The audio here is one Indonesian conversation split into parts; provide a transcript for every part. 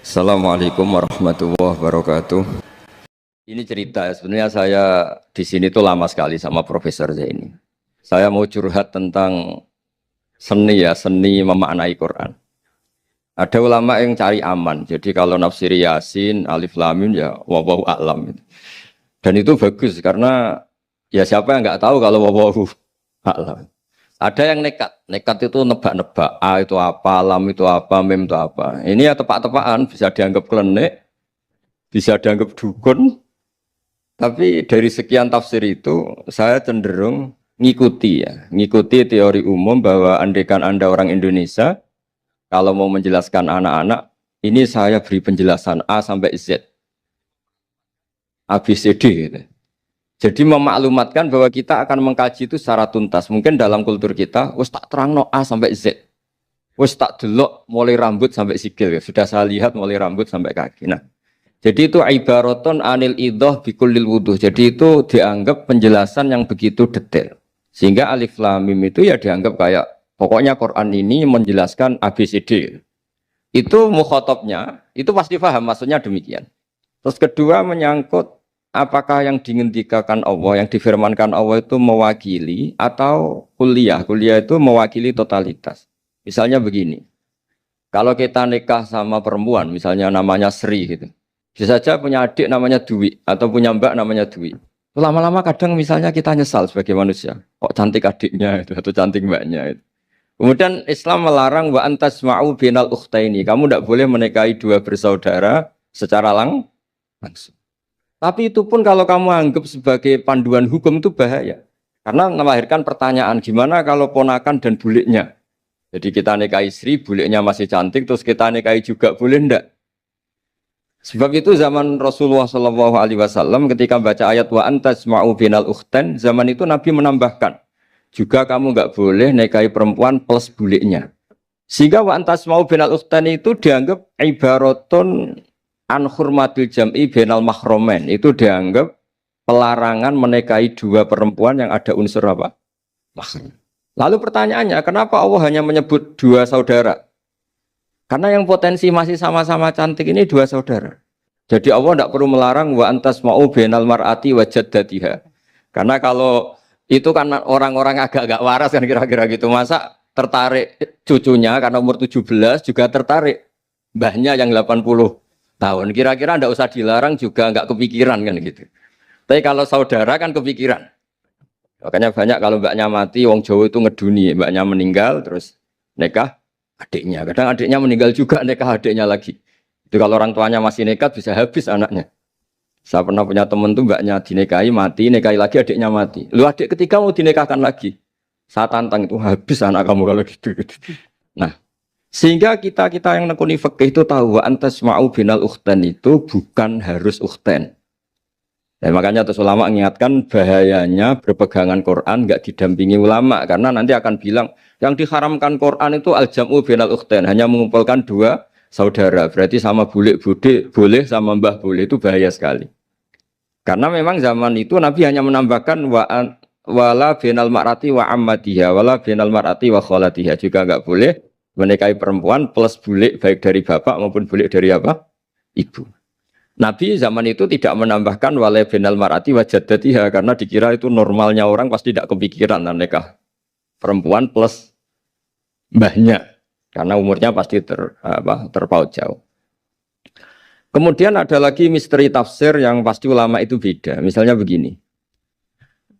Assalamualaikum warahmatullahi wabarakatuh. Ini cerita ya, sebenarnya saya di sini tuh lama sekali sama Profesor Zaini. Saya mau curhat tentang seni ya, seni memaknai Quran. Ada ulama yang cari aman, jadi kalau nafsir Yasin, Alif Lam Mim ya wallahu a'lam. Dan itu bagus karena ya siapa yang nggak tahu kalau wallahu a'lam. Ada yang nekat itu nebak-nebak, A itu apa, lam itu apa, mim itu apa. Ini ya tepak-tepakan, bisa dianggap klenik, bisa dianggap dukun. Tapi dari sekian tafsir itu, saya cenderung ngikuti teori umum bahwa andaikan Anda orang Indonesia, kalau mau menjelaskan anak-anak, ini saya beri penjelasan A sampai Z, A, B, C, D gitu. Jadi memaklumatkan bahwa kita akan mengkaji itu secara tuntas. Mungkin dalam kultur kita, wis tak terangno A sampai Z. Wis tak delok mulai rambut sampai sikil. Sudah saya lihat mulai rambut sampai kaki. Nah, jadi itu ibaraton anil idhah bikullil wuduh. Jadi itu dianggap penjelasan yang begitu detail. Sehingga alif lam mim itu ya dianggap kayak pokoknya Quran ini menjelaskan ABCD. Itu mukhatabnya, itu pasti paham maksudnya demikian. Terus kedua menyangkut apakah yang dingendikakan Allah, yang difirmankan Allah itu mewakili atau kuliah? Kuliah itu mewakili totalitas. Misalnya begini, kalau kita nikah sama perempuan, misalnya namanya Sri gitu, bisa saja punya adik namanya Dwi atau punya mbak namanya Dwi. Lama-lama kadang misalnya kita nyesal sebagai manusia, kok cantik adiknya itu atau cantik mbaknya itu. Kemudian Islam melarang wa antasma'u binal ukhtaini. Kamu tidak boleh menikahi dua bersaudara secara langsung. Tapi itu pun kalau kamu anggap sebagai panduan hukum itu bahaya. Karena melahirkan pertanyaan, gimana kalau ponakan dan buliknya? Jadi kita nikahi istri, buliknya masih cantik, terus kita nikahi juga, boleh enggak? Sebab itu zaman Rasulullah SAW ketika baca ayat wa antasma'u binal ukhtan, zaman itu Nabi menambahkan, juga kamu enggak boleh nikahi perempuan plus buliknya. Sehingga wa antasma'u binal ukhtan itu dianggap ibaratun an hurmatil jam'i bainal mahromen, itu dianggap pelarangan menikahi dua perempuan yang ada unsur apa? Mahram. Lalu pertanyaannya, kenapa Allah hanya menyebut dua saudara? Karena yang potensi masih sama-sama cantik ini dua saudara. Jadi Allah tidak perlu melarang wa antasma'u bainal mar'ati wa jaddatiha. Karena kalau itu kan orang-orang agak-agak waras kan kira-kira gitu. Masa tertarik cucunya karena umur 17 juga tertarik mbahnya yang 80 tahun, kira-kira ndak usah dilarang juga nggak kepikiran kan gitu. Tapi kalau saudara kan kepikiran. Makanya banyak kalau mbaknya mati, wong Jawa itu ngeduni, mbaknya meninggal terus nikah adiknya. Kadang adiknya meninggal juga nikah adiknya lagi. Itu kalau orang tuanya masih nekat bisa habis anaknya. Saya pernah punya teman tuh mbaknya dinikahi mati, nikahi lagi adiknya mati. Lu adik ketiga mau dinikahkan lagi. Saya tantang itu habis anak kamu kalau gitu. Nah, sehingga kita yang nekuni fikih itu tahu wa antasma'u binal ukhtan itu bukan harus ukhtan. Dan makanya terus ulama mengingatkan bahayanya berpegangan Quran enggak didampingi ulama karena nanti akan bilang yang diharamkan Quran itu al-jam'u binal ukhtan, hanya mengumpulkan dua saudara. Berarti sama bulik bude boleh sama mbah boleh, itu bahaya sekali. Karena memang zaman itu Nabi hanya menambahkan wala binal mar'ati wa ammatiha wala binal mar'ati wa kholatiha, juga enggak boleh menikahi perempuan plus bulik baik dari bapak maupun bulik dari apa? Ibu. Nabi zaman itu tidak menambahkan wala binal mar'ati wa jaddatiha karena dikira itu normalnya orang pasti tidak kepikiran nikah perempuan plus mbahnya karena umurnya pasti terpaut jauh. Kemudian ada lagi misteri tafsir yang pasti ulama itu beda. Misalnya begini.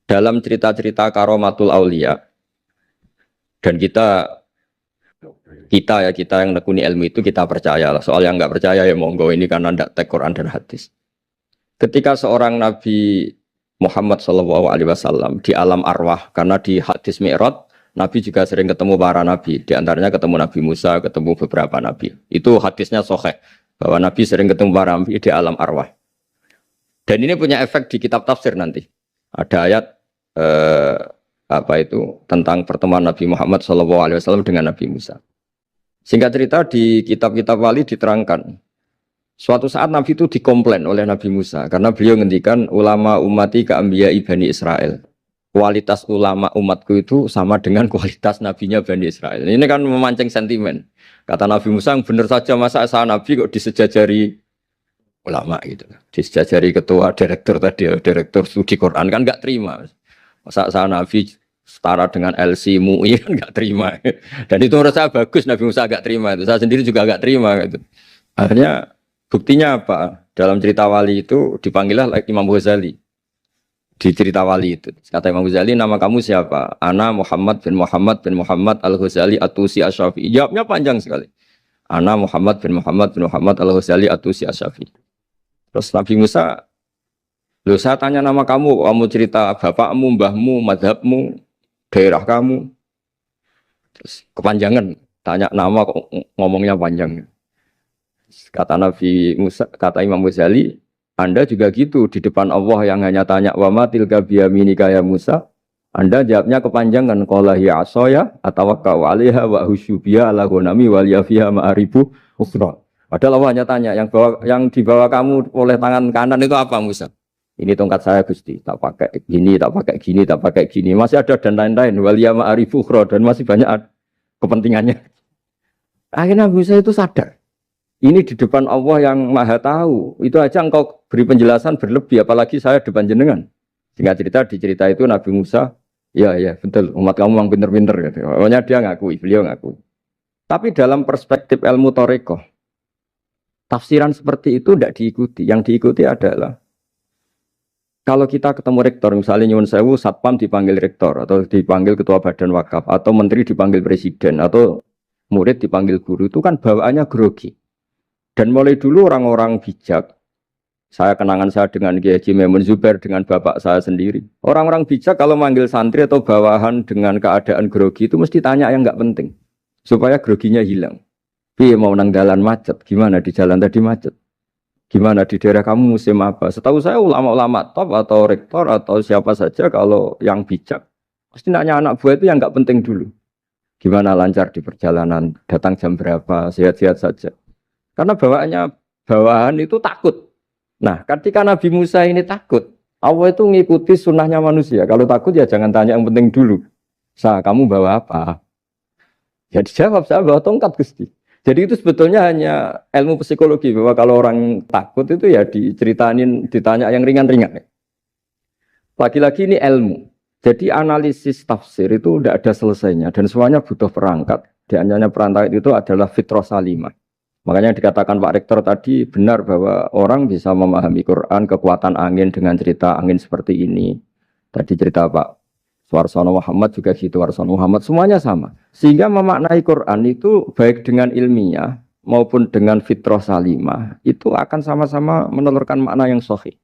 Dalam cerita-cerita karomatul aulia dan kita yang nekuni ilmu itu kita percaya lah. Soal yang nggak percaya ya monggo, ini karena tidak tek Quran dan hadis. Ketika seorang Nabi Muhammad SAW di alam arwah, karena di hadis Mi'raj Nabi juga sering ketemu para nabi, di antaranya ketemu Nabi Musa, ketemu beberapa nabi. Itu hadisnya sahih bahwa Nabi sering ketemu para nabi di alam arwah. Dan ini punya efek di kitab tafsir nanti. Ada ayat tentang pertemuan Nabi Muhammad SAW dengan Nabi Musa. Singkat cerita di kitab-kitab wali diterangkan, suatu saat Nabi itu dikomplain oleh Nabi Musa karena beliau ngendikan ulama umati ka anbiya Bani Israel. kualitas ulama umatku itu sama dengan kualitas nabinya Bani Israel. Ini kan memancing sentimen. Kata Nabi Musa, benar saja masa saya nabi kok disejajari ulama gitu. Disejajari ketua direktur tadi, direktur studi Quran kan nggak terima. Masa saya nabi setara dengan LC MUI kan nggak terima. Dan itu menurut saya bagus Nabi Musa nggak terima itu. Saya sendiri juga nggak terima gitu. Akhirnya buktinya apa? Dalam cerita wali itu dipanggillah Imam Ghazali. Di cerita wali itu kata Imam Ghazali, nama kamu siapa? Ana Muhammad bin Muhammad Al-Ghazali At-Tusi Asy-Syafi'i. Jawabnya panjang sekali. Ana Muhammad bin Muhammad Al-Ghazali At-Tusi Asy-Syafi'i. Terus Nabi Musa, loh saya tanya nama kamu cerita bapakmu, mbahmu, madhabmu, daerah kamu. Terus kepanjangan, tanya nama kok ngomongnya panjang. Kata Nabi Musa, kata Imam Ghazali, Anda juga gitu di depan Allah yang hanya tanya wa ma tilka biyaminika ya Musa. Anda jawabnya kepanjangan qala hiya asaya atawakkau 'alaiha wa husyubiya ala ghanami wa liya fiha ma'aribu ukhra. Padahal Allah hanya tanya yang dibawa kamu oleh tangan kanan itu apa Musa? Ini tongkat saya Gusti, tak pakai gini, tak pakai gini, tak pakai gini. Masih ada dan lain-lain wa liya ma'aribu ukhra dan masih banyak kepentingannya. Akhirnya Musa itu sadar. Ini di depan Allah yang maha tahu. Itu aja engkau beri penjelasan berlebih. Apalagi saya depan jenengan. Singkat cerita, di cerita itu Nabi Musa, ya betul, umat kamu memang pinter-pinter. Gitu. Pokoknya dia ngakui, beliau ngakui. Tapi dalam perspektif ilmu Thariqah, tafsiran seperti itu tidak diikuti. Yang diikuti adalah, kalau kita ketemu rektor, misalnya Nyuwun Sewu, Satpam dipanggil rektor, atau dipanggil ketua badan wakaf, atau menteri dipanggil presiden, atau murid dipanggil guru, itu kan bawaannya grogi. Dan mulai dulu orang-orang bijak, saya kenangan saya dengan Kiai Haji Maimun Zubair dengan bapak saya sendiri. Orang-orang bijak kalau manggil santri atau bawahan dengan keadaan grogi itu mesti tanya yang nggak penting. Supaya groginya hilang. Piye mau nang dalan macet, gimana di jalan tadi macet? Gimana di daerah kamu musim apa? Setahu saya ulama-ulama top atau rektor atau siapa saja kalau yang bijak. Pasti nanya anak buah itu yang nggak penting dulu. Gimana lancar di perjalanan, datang jam berapa, sehat-sehat saja. Karena bawahan itu takut. Nah, ketika Nabi Musa ini takut, Allah itu ngikuti sunnahnya manusia. Kalau takut ya jangan tanya yang penting dulu. Kamu bawa apa? Ya dijawab, saya bawa tongkat Gusti. Jadi itu sebetulnya hanya ilmu psikologi. Bahwa kalau orang takut itu ya ditanya yang ringan-ringan. Lagi-lagi ini ilmu. Jadi analisis tafsir itu tidak ada selesainya. Dan semuanya butuh perangkat. Di antaranya perangkat itu adalah fitrah salimah. Makanya dikatakan Pak Rektor tadi benar bahwa orang bisa memahami Quran, kekuatan angin dengan cerita angin seperti ini. Tadi cerita Pak Suarsono Muhammad juga gitu, Warsono Muhammad, semuanya sama. Sehingga memaknai Quran itu baik dengan ilmiah maupun dengan fitrah salimah, itu akan sama-sama menelurkan makna yang sahih.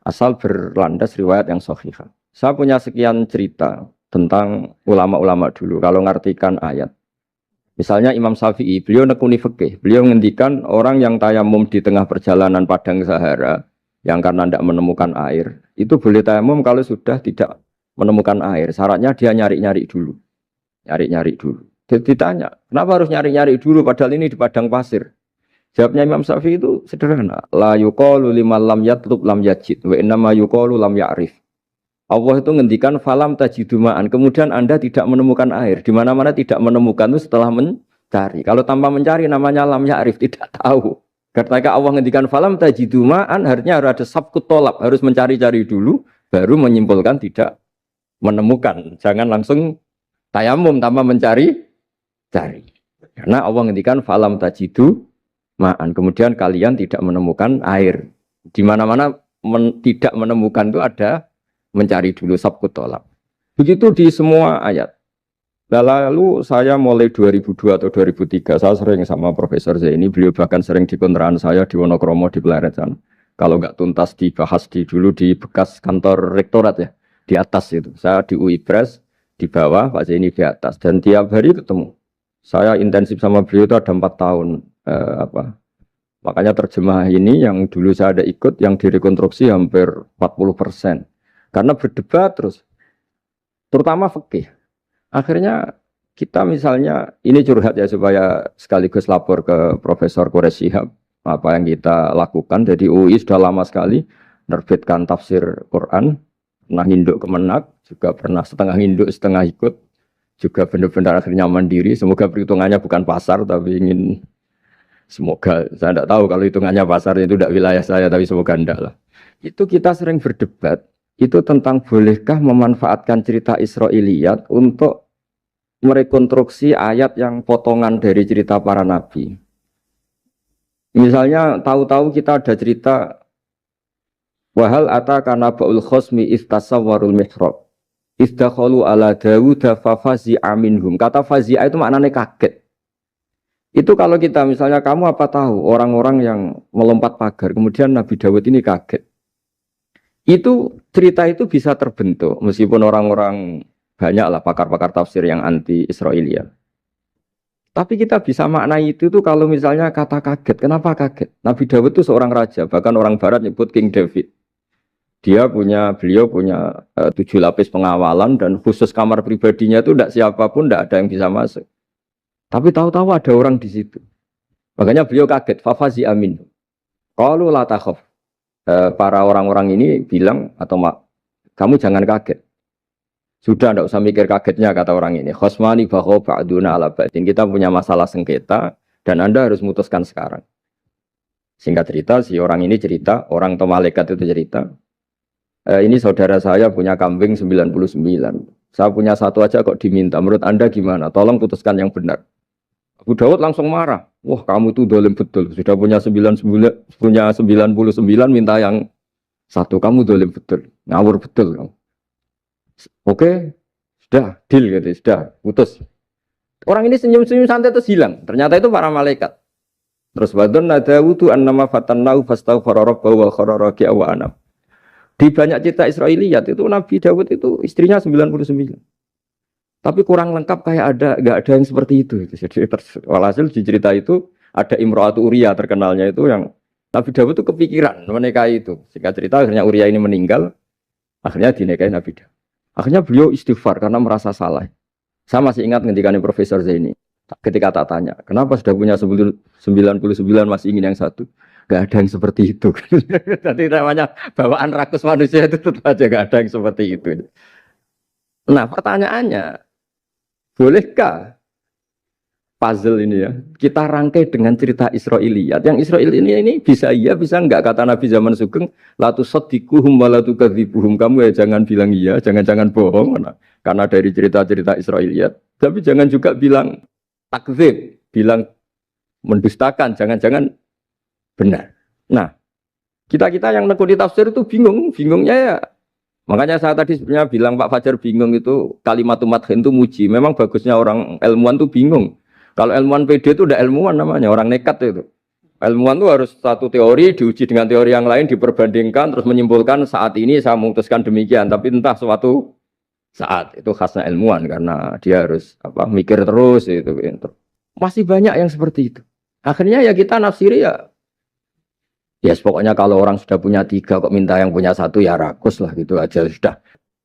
Asal berlandas riwayat yang sahih. Saya punya sekian cerita tentang ulama-ulama dulu, kalau ngartikan ayat. Misalnya Imam Syafi'i, beliau nekuni fikih. Beliau menghentikan orang yang tayamum di tengah perjalanan padang Sahara, yang karena tidak menemukan air, itu boleh tayamum kalau sudah tidak menemukan air. Syaratnya dia nyari-nyari dulu. Nyari-nyari dulu. Jadi ditanya, kenapa harus nyari-nyari dulu padahal ini di padang pasir? Jawabnya Imam Syafi'i itu sederhana. La yuqalu liman lam yatlub lam yajid, wa innama yuqalu lam ya'rif. Allah itu ngendikan falam tajiduma'an, kemudian Anda tidak menemukan air. Di mana-mana tidak menemukan itu setelah mencari. Kalau tanpa mencari namanya lam ya'rif, tidak tahu. Ketika Allah ngendikan falam tajiduma'an, artinya harus ada sabkut tolab, harus mencari-cari dulu, baru menyimpulkan tidak menemukan. Jangan langsung tayamum tanpa mencari-cari. Karena Allah ngendikan falam tajiduma'an, kemudian kalian tidak menemukan air. Di mana-mana tidak menemukan itu ada mencari dulu sabkut tolak. Begitu di semua ayat. Lalu saya mulai 2002 atau 2003, saya sering sama Profesor Zaini, beliau bahkan sering di kontrakan saya di Wonokromo di Pleret sana. Kalau nggak tuntas dibahas dulu di bekas kantor rektorat ya, di atas itu. Saya di UI Pres, di bawah, Pak Zaini di atas. Dan tiap hari ketemu. Saya intensif sama beliau itu ada 4 tahun. Makanya terjemah ini yang dulu saya ada ikut, yang direkonstruksi hampir 40%. Karena berdebat terus, terutama fikih. Akhirnya kita misalnya, ini curhat ya supaya sekaligus lapor ke Profesor Quraish Shihab, apa yang kita lakukan. Jadi UI sudah lama sekali menerbitkan tafsir Quran, pernah induk kemenak, juga pernah setengah induk, setengah ikut, juga benar-benar akhirnya mandiri. Semoga perhitungannya bukan pasar, tapi ingin semoga, saya tidak tahu kalau hitungannya pasar itu tidak wilayah saya, tapi semoga enggak lah. Itu kita sering berdebat, itu tentang bolehkah memanfaatkan cerita Israiliyat untuk merekonstruksi ayat yang potongan dari cerita para nabi. Misalnya tahu-tahu kita ada cerita wahal ataka naba'ul khosmi istasawwarul mihrab istakhalu ala Dawud fafazi'a minhum. Kata fazi'a itu maknanya kaget. Itu kalau kita misalnya kamu apa tahu orang-orang yang melompat pagar kemudian Nabi Dawud ini kaget. Itu cerita itu bisa terbentuk meskipun orang-orang banyaklah pakar-pakar tafsir yang anti Israiliyat. Tapi kita bisa maknai itu tuh kalau misalnya kata kaget. Kenapa kaget? Nabi Dawud itu seorang raja, bahkan orang barat nyebut King David. Beliau punya 7 lapis pengawalan dan khusus kamar pribadinya itu tidak siapapun, tidak ada yang bisa masuk. Tapi tahu-tahu ada orang di situ. Makanya beliau kaget. Fafazi amin. Qalu la takhaf. Para orang-orang ini bilang atau kamu jangan kaget. Sudah tidak usah mikir kagetnya kata orang ini. Khosmani baho ba'duna ala ba'din. Kita punya masalah sengketa dan Anda harus memutuskan sekarang. Singkat cerita, si orang ini cerita, orang atau malaikat itu cerita. Ini saudara saya punya kambing 99. Saya punya satu aja kok diminta. Menurut Anda gimana? Tolong putuskan yang benar. Abu Dawud langsung marah. Wah, kamu itu dolim betul. Sudah punya 99, minta yang satu. Kamu dolim betul. Ngawur betul kamu. Oke, sudah deal gitu, sudah putus. Orang ini senyum-senyum santai terus hilang. Ternyata itu para malaikat. Terus wadon nadawudu annama fatannahu fastaghfara rabbahu wa kharra raki'a wa anam. Di banyak cerita Israiliyat itu Nabi Dawud itu istrinya 99. Tapi kurang lengkap kayak enggak ada yang seperti itu. Jadi walhasil di cerita itu ada Imra'atu Uria terkenalnya itu yang Nabi Dawud itu kepikiran menikahi itu. Singkat cerita akhirnya Uria ini meninggal, akhirnya dinikahi Nabi Dawud. Akhirnya beliau istighfar karena merasa salah. Saya masih ingat ngendikane Profesor Zaini. Ketika tak tanya, kenapa sudah punya 99 masih ingin yang satu? Gak ada yang seperti itu. Jadi namanya bawaan rakus manusia itu tetap aja gak ada yang seperti itu. Nah pertanyaannya, bolehkah puzzle ini ya kita rangkai dengan cerita Israiliyat? Yang Israil ini bisa iya bisa enggak, kata Nabi zaman Sugeng, la tusaddiquhum wa la tukadzibuhum. Kamu ya jangan bilang iya, jangan bohong karena dari cerita-cerita Israiliyat, tapi jangan juga bilang takdzib, bilang mendustakan, jangan-jangan benar. Nah, kita yang nekuni tafsir itu bingungnya ya. Makanya saya tadi sebenarnya bilang Pak Fajar bingung itu kalimat madhin itu muji. Memang bagusnya orang ilmuwan itu bingung. Kalau ilmuwan PD itu udah ilmuwan namanya, orang nekat itu. Ilmuwan itu harus satu teori diuji dengan teori yang lain, diperbandingkan, terus menyimpulkan saat ini saya memutuskan demikian. Tapi entah suatu saat, itu khasnya ilmuwan karena dia harus mikir terus itu. Masih banyak yang seperti itu. Akhirnya ya kita nafsiri ya pokoknya kalau orang sudah punya 3 kok minta yang punya 1 ya rakus lah gitu aja sudah.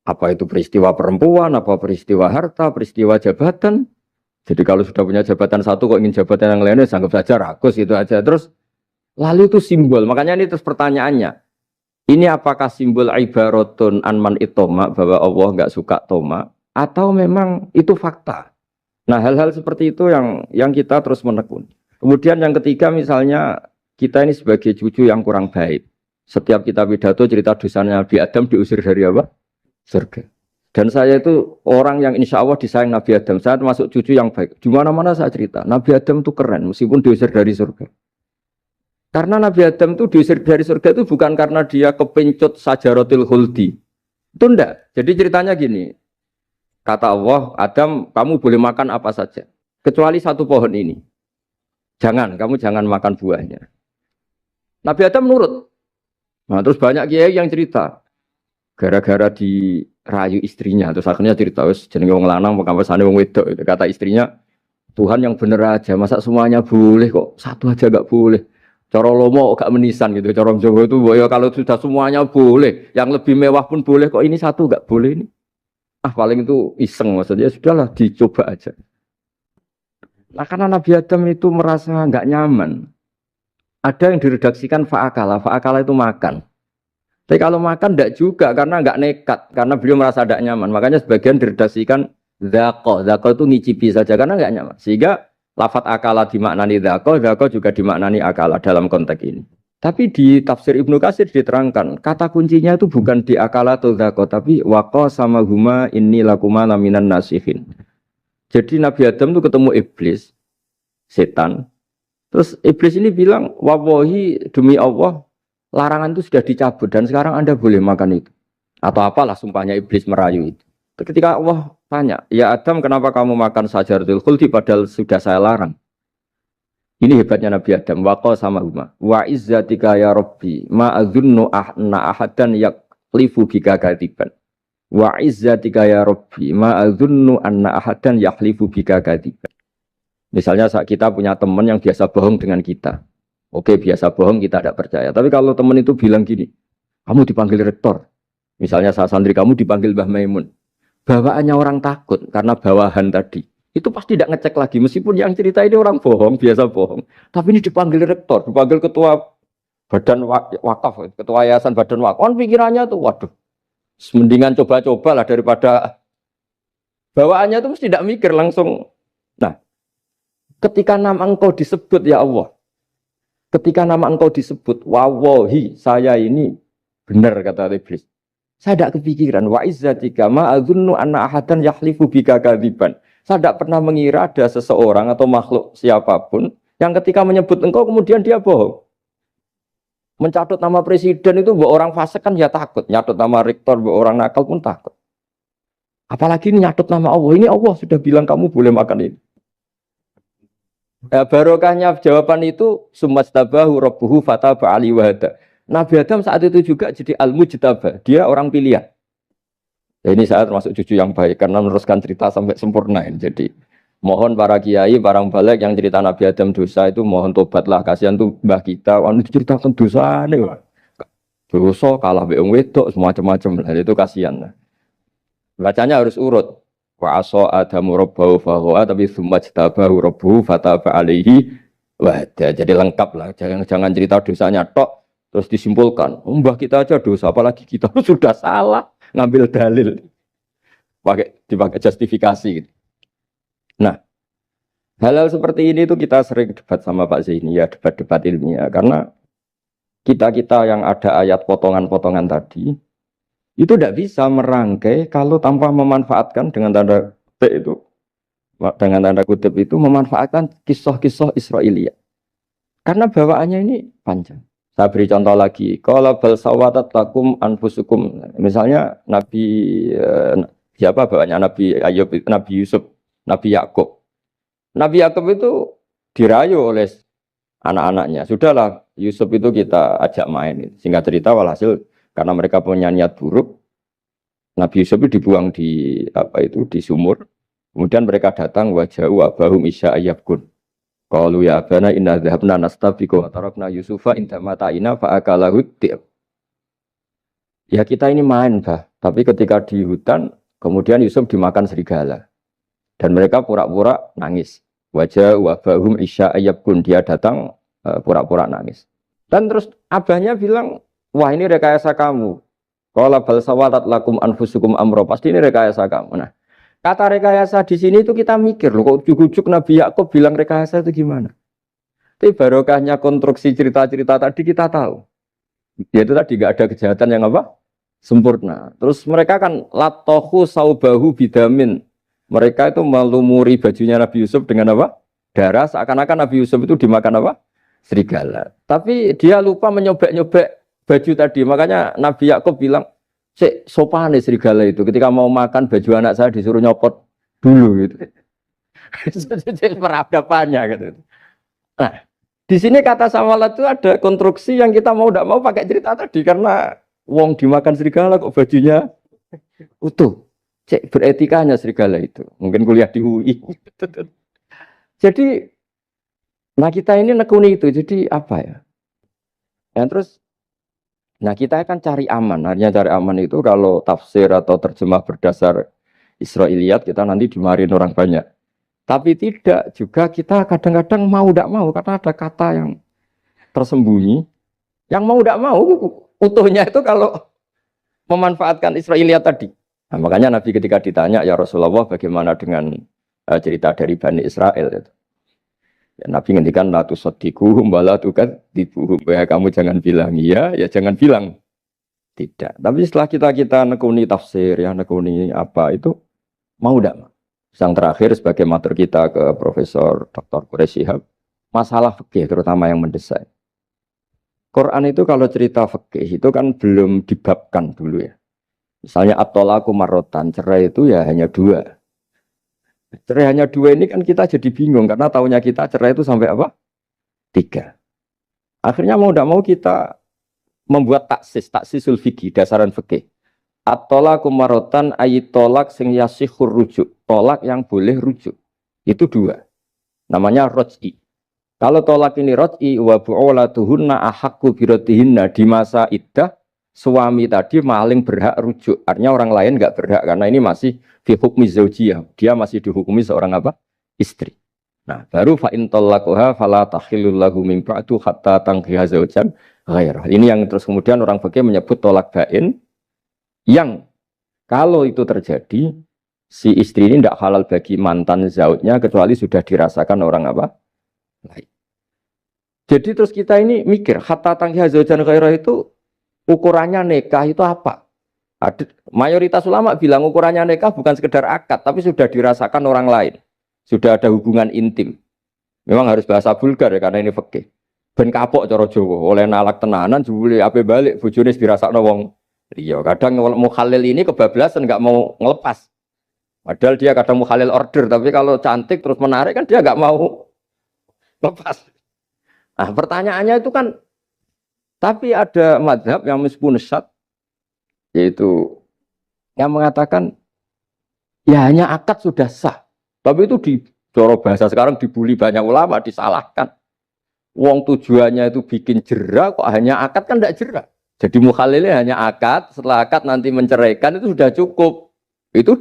Apa itu peristiwa perempuan, apa peristiwa harta, peristiwa jabatan. Jadi kalau sudah punya jabatan 1 kok ingin jabatan yang lainnya, anggap saja rakus gitu aja. Terus lalu itu simbol. Makanya ini terus pertanyaannya. Ini apakah simbol ibaratun anman itoma, bahwa Allah nggak suka toma, atau memang itu fakta? Nah hal-hal seperti itu yang kita terus menekuni. Kemudian yang ketiga misalnya kita ini sebagai cucu yang kurang baik. Setiap kita pidato cerita dosanya Nabi Adam diusir dari apa? Surga. Dan saya itu orang yang insya Allah disayang Nabi Adam. Saya termasuk cucu yang baik. Di mana-mana saya cerita. Nabi Adam itu keren meskipun diusir dari surga. Karena Nabi Adam itu diusir dari surga itu bukan karena dia kepencut sajaratil khuldi. Itu enggak. Jadi ceritanya gini. Kata Allah, Adam kamu boleh makan apa saja. Kecuali 1 pohon ini. Kamu jangan makan buahnya. Nabi Adam nurut. Nah terus banyak kiai yang cerita. Gara-gara dirayu istrinya, terus akhirnya cerita jenenge wong lanang pekampesane wong wedok itu. Kata istrinya, Tuhan yang bener aja, masa semuanya boleh kok 1 aja gak boleh. Cara lomo gak menisan gitu. Cara Jawa itu ya kalau sudah semuanya boleh, yang lebih mewah pun boleh kok ini 1 gak boleh ini. Paling itu iseng maksudnya, sudahlah dicoba aja. Nah karena Nabi Adam itu merasa gak nyaman. Ada yang diredaksikan fa'akala itu makan. Tapi kalau makan tidak juga karena nggak nekat, karena beliau merasa tidak nyaman. Makanya sebagian diredaksikan dzaqo. Dzaqo itu ngicipi saja karena nggak nyaman. Sehingga lafat akala dimaknani dzaqo, dzaqo juga dimaknani akala dalam konteks ini. Tapi di tafsir Ibnu Katsir diterangkan, kata kuncinya itu bukan di akala atau dzaqo, tapi waqa sama huma inni lakuma laminan nasihin. Jadi Nabi Adam itu ketemu iblis, setan. Terus iblis ini bilang, wallahi demi Allah, larangan itu sudah dicabut dan sekarang Anda boleh makan itu. Atau apalah sumpahnya iblis merayu itu. Ketika Allah tanya, ya Adam kenapa kamu makan sajaratul khuldi padahal sudah saya larang. Ini hebatnya Nabi Adam. Waqa sama huma. Wa izzatika ya Rabbi ma adzunnu anna ahadan yaklifu bika kadiban. Wa izzatika ya Rabbi ma adzunnu anna ahadan yaklifu bika kadiban. Misalnya saat kita punya teman yang biasa bohong dengan kita. Oke, biasa bohong kita tidak percaya. Tapi kalau teman itu bilang gini, kamu dipanggil rektor. Misalnya saat santri kamu dipanggil Mbah Maimun. Bawaannya orang takut karena bawahan tadi. Itu pasti tidak ngecek lagi. Meskipun yang cerita ini orang bohong, biasa bohong. Tapi ini dipanggil rektor, dipanggil ketua badan wakaf, ketua yayasan badan wakaf. Kan pikirannya tuh, waduh, mendingan coba-coba lah daripada bawaannya itu mesti tidak mikir langsung. Nah, ketika nama engkau disebut ya Allah. Ketika nama engkau disebut, wawahi, saya ini benar kata iblis. Saya tidak kepikiran, wa izzatika ma adzunnu anna ahadan yahlifu bika kadziban. Saya tidak pernah mengira ada seseorang atau makhluk siapapun yang ketika menyebut engkau kemudian dia bohong. Mencatut nama presiden itu buat orang fasik kan ya takut. Nyatut nama rektor buat orang nakal pun takut. Apalagi ini nyatut nama Allah. Ini Allah sudah bilang kamu boleh makan ini. Barokahnya jawaban itu sumastabahu rabbuhu fataba ali wahada. Nabi Adam saat itu juga jadi al-mujtaba, dia orang pilihan. Ya, ini saya termasuk cucu yang baik karena meneruskan cerita sampai sempurna ini. Jadi mohon para kiai, para balik yang cerita Nabi Adam dosa itu mohon tobatlah, kasihan tuh mbah kita, anu diceritakan dosa nih. Dosa kalah beong wedok semacam-macam lah, itu kasihan. Bacanya harus urut. Wa asa adamu rabbahu fahuwa tapi tsumma jtabahu rabbuhu fataba alaihi wahda. Jadi lengkap lah, jangan cerita dosanya tok terus disimpulkan mbah kita aja dosa apalagi kita sudah salah ngambil dalil dipakai justifikasi gitu. Nah, hal-hal seperti ini tuh kita sering debat sama Pak Zaini ya, debat-debat ilmiah karena kita yang ada ayat potongan-potongan tadi itu tidak bisa merangkai kalau tanpa memanfaatkan dengan tanda kutip itu, dengan tanda kutip itu memanfaatkan kisah-kisah Israiliyah. Karena bawaannya ini panjang. Saya beri contoh lagi. Qala bal sawatat lakum anfusukum. Misalnya Nabi siapa bawaannya Nabi Ayub, Nabi Yusuf, Nabi Yakub. Nabi Yakub itu dirayu oleh anak-anaknya. Sudahlah Yusuf itu kita ajak main. Singkat cerita walhasil karena mereka punya niat buruk, Nabi Yusuf itu dibuang di di sumur. Kemudian mereka datang waja'u abahum isya ayyabkun. Qalu ya abana inna dhahabna nastabiqu wa tarakna Yusufa inda mata'ina fa akalahu dhi'ab. Ya kita ini main, Bah. Tapi ketika di hutan, kemudian Yusuf dimakan serigala. Dan mereka pura-pura nangis. Waja'u abahum isya ayyabkun. Dia datang pura-pura nangis. Dan terus abahnya bilang, wah ini rekayasa kamu. Qala bal sawatat lakum anfusukum amro. Pasti ini rekayasa kamu. Nah, kata rekayasa di sini itu kita mikir loh, kok ujuk-ujuk Nabi Yakub bilang rekayasa itu gimana? Tapi barokahnya konstruksi cerita-cerita tadi kita tahu. Yaitu tadi gak ada kejahatan yang apa? Sempurna. Terus mereka kan latohu saubahu bidamin. Mereka itu melumuri bajunya Nabi Yusuf dengan apa? Darah. Seakan-akan Nabi Yusuf itu dimakan apa? Serigala. Tapi dia lupa menyobek-nyobek baju tadi, makanya Nabi Yakub bilang, sopan nih serigala itu. Ketika mau makan baju anak saya disuruh nyopot dulu gitu. Peradabannya gitu. Nah, di sini kata samalat itu ada konstruksi yang kita mau tidak mau pakai cerita tadi karena wong dimakan serigala kok bajunya utuh. Cek beretikanya serigala itu. Mungkin kuliah di UI. Jadi, nah kita ini nekuni itu. Jadi apa ya? Dan terus nah kita akan cari aman. Artinya cari aman itu kalau tafsir atau terjemah berdasar Israiliyat kita nanti dimarahin orang banyak. Tapi tidak juga kita kadang-kadang mau tidak mau karena ada kata yang tersembunyi Yang mau tidak mau utuhnya itu kalau memanfaatkan Israiliyat tadi. Nah, makanya Nabi ketika ditanya, ya Rasulullah bagaimana dengan cerita dari Bani Israel itu. Ya, Nabi ngendikan la tusaddiquhum wa la tukadzibuhum. Ya kamu jangan bilang iya, ya jangan bilang tidak. Tapi setelah kita nekuni tafsir, ya nekuni apa itu mau tidak. Yang terakhir sebagai matur kita ke Profesor Dr. Quraish Shihab, masalah fikih terutama yang mendesak. Quran itu kalau cerita fikih itu kan belum dibabkan dulu ya. Misalnya at-thalaqu marratan, cerai itu ya hanya 2. Cerai hanya 2 ini kan kita jadi bingung karena taunya kita cerai itu sampai apa? 3. Akhirnya mau tidak mau kita membuat taksisul fikih, dasaran fikih. At-thalaqu marratan ayat tolak sing yasihur rujuk, tolak yang boleh rujuk. Itu 2. Namanya roj'i. Kalau tolak ini roj'i wa bu'ulatuhunna ahaqqu biratihinna, di masa iddah suami tadi maling berhak rujuk. Artinya orang lain enggak berhak karena ini masih fi hukmi zaujiyah. Dia masih dihukumi seorang apa? Istri. Nah, baru fa in talaqaha fala tahillul lahu min ba'du hatta tankiha zaujan ghairah. Ini yang terus kemudian orang fikih menyebut tolak bain, yang kalau itu terjadi si istri ini tidak halal bagi mantan zaujnya kecuali sudah dirasakan orang apa? Lain. Jadi terus kita ini mikir hatta tankiha zaujan ghairah itu ukurannya nikah itu apa? Mayoritas ulama bilang ukurannya nikah bukan sekedar akad, tapi sudah dirasakan orang lain. Sudah ada hubungan intim. Memang harus bahasa vulgar ya, karena ini fikih. Ben kapok cara Jawa, oleh nalak tenanan jebule ape balik bojone dirasakno wong liya. Kadang mukhalil ini kebablasan enggak mau ngelepas. Padahal dia kadang mukhalil order, tapi kalau cantik terus menarik kan dia enggak mau lepas. Nah, pertanyaannya itu kan, tapi ada mazhab yang meskipun syad, yaitu yang mengatakan ya hanya akad sudah sah. Tapi itu di cara bahasa sekarang dibully banyak ulama, disalahkan. Wong tujuannya itu bikin jera, kok hanya akad kan tidak jera. Jadi mukhalilnya hanya akad, setelah akad nanti menceraikan itu sudah cukup. Itu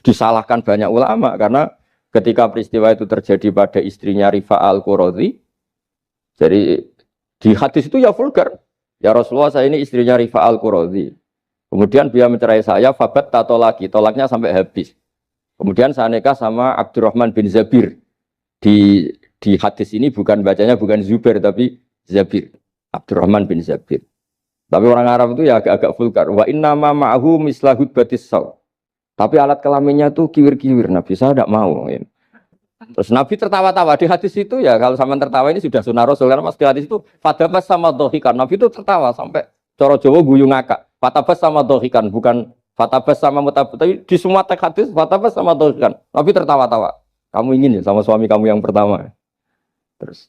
disalahkan banyak ulama karena ketika peristiwa itu terjadi pada istrinya Rifa al-Quradi, jadi di hadis itu ya vulgar. Ya Rasulullah, saya ini istrinya Rifa al-Quradi. Kemudian dia mencerai saya, fabat tato lagi, tolaknya sampai habis. Kemudian saya nikah sama Abdurrahman bin Zabir. Di hadis ini bukan bacanya bukan Zubair tapi Zabir. Abdurrahman bin Zabir. Tapi orang Arab itu ya agak-agak vulgar. Wa inna ma ma'ahu mislahud batis saw. Tapi alat kelaminnya tuh kiwir-kiwir. Nabi saya tidak mau. Terus Nabi tertawa-tawa di hadis itu ya, kalau sama tertawa ini sudah sunnah Rasul karena mas di hadis itu fatabas sama dohikan. Nabi itu tertawa sampai coro Jawa guyu ngakak. Fatabas sama dohikan, bukan fatabas sama mutabut. Tapi di semua teks hadis fatabas sama dohikan. Nabi tertawa-tawa. Kamu ingin ya sama suami kamu yang pertama. Terus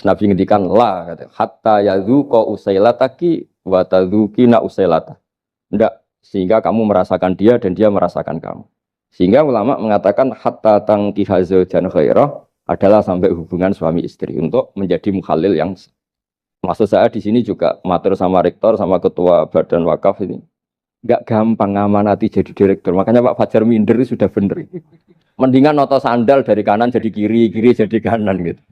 Nabi ngendikan la kata hatta yadzuqa usailataki wa tadzukina usailata. Enggak, sehingga kamu merasakan dia dan dia merasakan kamu. Sehingga ulama mengatakan hatta tankiha zaujan ghairah adalah sampai hubungan suami istri untuk menjadi mukhalil yang maksud saya di sini juga matur sama rektor sama ketua badan wakaf ini. Enggak gampang ngamanati jadi direktur. Makanya Pak Fajar minder itu sudah bener. Mendingan noto sandal dari kanan jadi kiri, kiri jadi kanan gitu.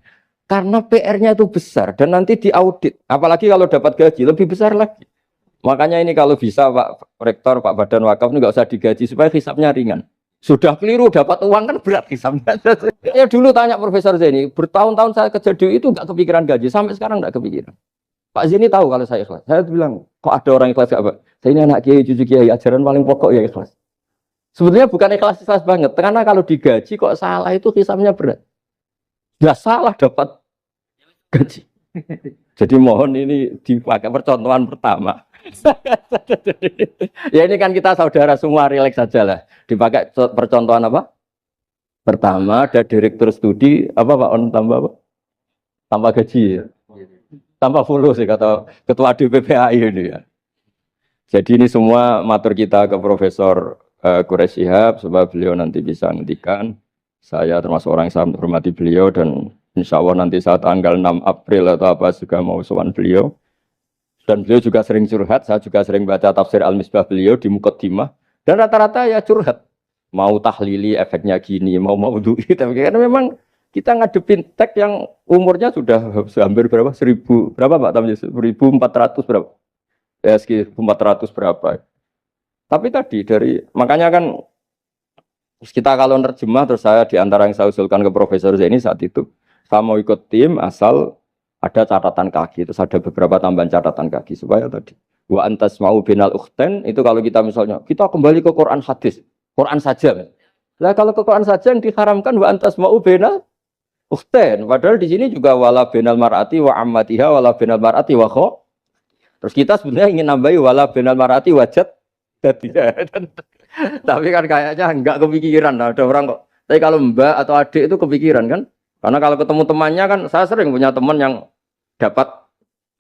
Karena PR-nya itu besar dan nanti diaudit. Apalagi kalau dapat gaji lebih besar lagi. Makanya ini kalau bisa Pak Rektor, Pak Badan Wakaf ini nggak usah digaji supaya hisapnya ringan. Sudah keliru dapat uang kan berat hisapnya. Ya dulu tanya Profesor Zaini, bertahun-tahun saya kerja di itu nggak kepikiran gaji, sampai sekarang nggak kepikiran. Pak Zaini tahu kalau saya ikhlas. Saya bilang, kok ada orang ikhlas apa? Saya ini anak kiai, cucu kiai, ajaran paling pokok ya ikhlas. Sebetulnya bukan ikhlas banget, karena kalau digaji kok salah itu hisapnya berat. Nggak salah dapat gaji. Jadi mohon ini dipakai percontohan pertama. Ya ini kan kita saudara semua, rileks saja lah. Dipakai percontohan apa? Pertama ada direktur studi apa Pak On tambah apa? Tambah gaji ya. Tambah follow sih kata ketua DPPAI ini ya. Jadi ini semua matur kita ke Profesor Quraish Shihab supaya beliau nanti bisa ngendikan. Saya termasuk orang yang sangat menghormati beliau dan insya Allah nanti saat tanggal 6 April atau apa juga mau sowan beliau. Dan beliau juga sering curhat, saya juga sering baca tafsir Al-Misbah beliau di Muqaddimah. Dan rata-rata ya curhat. Mau tahlili efeknya gini, mau duit. Tapi karena memang Kita ngadepin teks yang umurnya sudah hampir berapa? 1000 berapa Pak Tamjiz? 1400 berapa? Ya sekitar 1400 berapa. Tapi tadi dari makanya kan kita kalau nerjemah terus saya di antara yang saya usulkan ke Profesor Zaini saat itu saya mau ikut tim asal ada catatan kaki, terus ada beberapa tambahan catatan kaki supaya tadi wa antas mau binal ukhten itu kalau kita misalnya kita kembali ke Quran hadis, Quran saja. Lah kalau ke Quran saja yang diharamkan wa antas mau binal ukhten, padahal di sini juga wala binal mar'ati wa ammatiha wala binal mar'ati wa kho. Terus kita sebenarnya ingin nambahi wala binal mar'ati wajat tadi. Tapi kan kayaknya enggak kepikiran. Nah, ada orang kok. Tapi kalau mbak atau adik itu kepikiran kan? Karena kalau ketemu temannya kan, saya sering punya teman yang dapat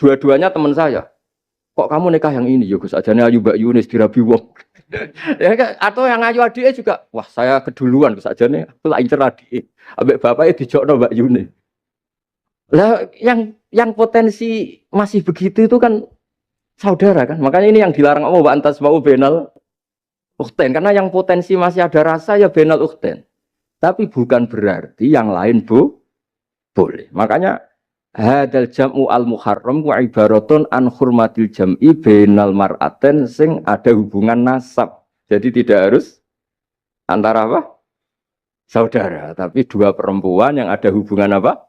dua-duanya teman saya. Kok kamu nikah yang ini? Ya Gus, ajane ayu Mbak Yunis dirabi wong. Ya, atau yang ayu adiknya juga, wah saya keduluan Gus ajane, aku lah incer adik. Ambek bapaknya dijokno Mbak Yunis. Lah yang potensi masih begitu itu kan saudara kan? Makanya ini yang dilarang Allah wa antas mau benal ukhten, karena yang potensi masih ada rasa ya benal ukhten. Tapi bukan berarti yang lain boleh. Makanya hadal jam'u al muharram wa ibaratun an hurmatil jam'i benal mar'aten sing ada hubungan nasab. Jadi tidak harus antara apa? Saudara, tapi dua perempuan yang ada hubungan apa?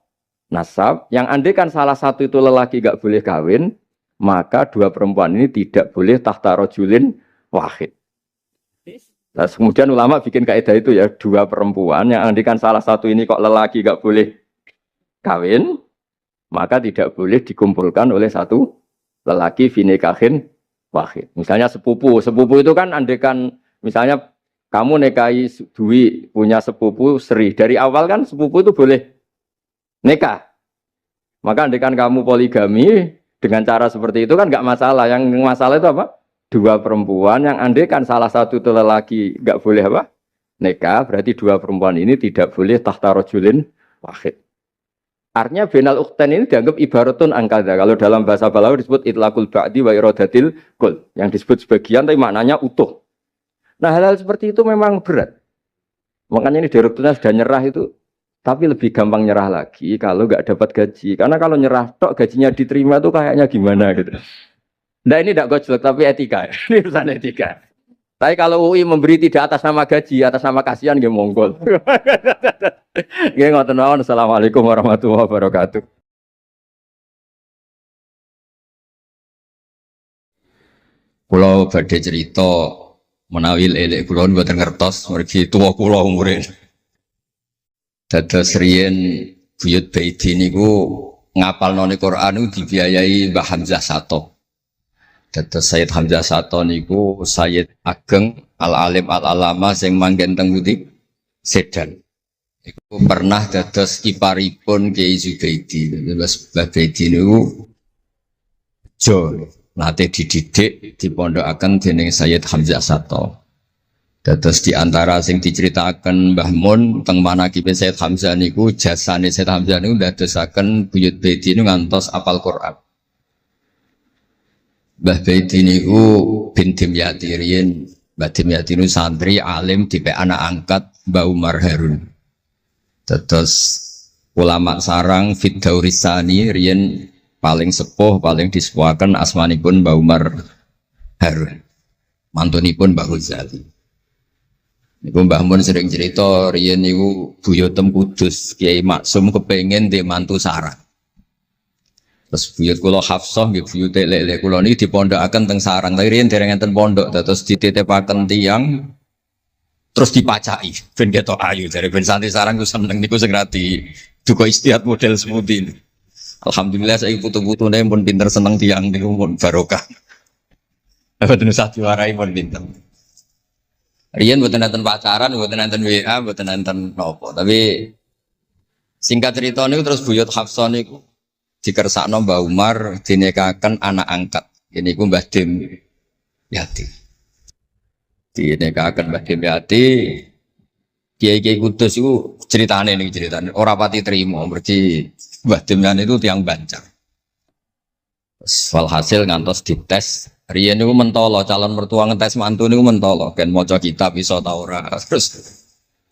Nasab. Yang andai kan salah satu itu lelaki gak boleh kawin, maka dua perempuan ini tidak boleh tahta rajulin wahid. Nah, kemudian ulama bikin kaidah itu ya, dua perempuan yang andikan salah satu ini kok lelaki gak boleh kawin, maka tidak boleh dikumpulkan oleh satu lelaki finikahin wahid. Misalnya sepupu itu kan andikan misalnya kamu nikahi Dwi punya sepupu Sri, dari awal kan sepupu itu boleh nikah. Maka andikan kamu poligami dengan cara seperti itu kan gak masalah. Yang masalah itu apa? Dua perempuan yang andekan salah satu itu lelaki nggak boleh apa nikah, berarti dua perempuan ini tidak boleh tahta rajulin wahid. Artinya benal ukhten ini dianggap ibaratun angkada. Kalau dalam bahasa Balawi disebut itlaqul ba'di wa iradatil kul, yang disebut sebagian tapi maknanya utuh. Nah hal-hal seperti itu memang berat. Makanya ini direkturnya sudah nyerah itu, tapi lebih gampang nyerah lagi kalau nggak dapat gaji. Karena kalau nyerah tok gajinya diterima tuh kayaknya gimana gitu. Nah ini tidak gojlok tapi etika, ini urusan etika. Tapi kalau UI memberi tidak atas nama gaji, atas nama kasihan, dia monggol. Gak ngoten mawon. Assalamualaikum warahmatullahi wabarakatuh. Kulo badhe cerita menawi elek kulo mboten ngertos, mergi tuwa kulo umure. Dados riyen buyut Baiti niku ngapalno Quran niku dibiayai Mbah Hamzah Sato. Dados Sayyid Hamzah Sato niku Sayyid Ageng Al-Alim Al-Alama sing manggen teng Putih Sedan. Iku pernah dados iparipun Kiai Zubaidi. Dados Mbah Baidi niku jo nate dididik dipondokaken dening Sayyid Hamzah Sato. Dados di antara sing diceritaken Mbah Mun teng manakibe Sayyid Hamzah niku jasane Sayyid Hamzah niku ndadosaken buyut Baidi niku ngantos apal Quran. Mbah Baidi niku bin Dimyati riyen, Mbah Dimyati niku santri alim dipek anak angkat Mbah Umar Harun. Dados ulama sarang Fiddaurisani riyen paling sepuh, paling disepuhaken asmanipun Mbah Umar Harun. Mantunipun Mbah Ghazali. Niku Mbah Mun sering cerita riyen niku buyutem Kudus Kiai Maksum kepengin ndek mantu sarang. Terus buyut kula Hafsah nggih buyut lek-lek kula niki dipondokaken teng sarang. Tapi riyen dereng enten pondok, terus dititipaken tiyang terus dipacaki ben ketok ayu jare ben santri sarang ku seneng niku sing rati duka istihad model semudi. Alhamdulillah saiki putu-putune pun pinter seneng tiyang niku pun barokah. Mboten usah diwarai pun pinter. Riyen mboten enten pacaran, mboten enten WA, mboten enten napa. Tapi singkat cerita niku terus buyut Hafsah niku dikersakno Mbah Umar dinikahaken anak angkat. Ini ku Mbah Dim Yati. Dinikahaken Mbah Dim Yati. Kiai-kiai Kudus itu ceritane ning ceritane ora pati trimo mergi Mbah Dim Yati itu tiang Banjar. Walhasil ngantos dites. Riyen niku mentolo calon mertua ngetes mantu niku mentolo kan maca kitab iso ta ora. Terus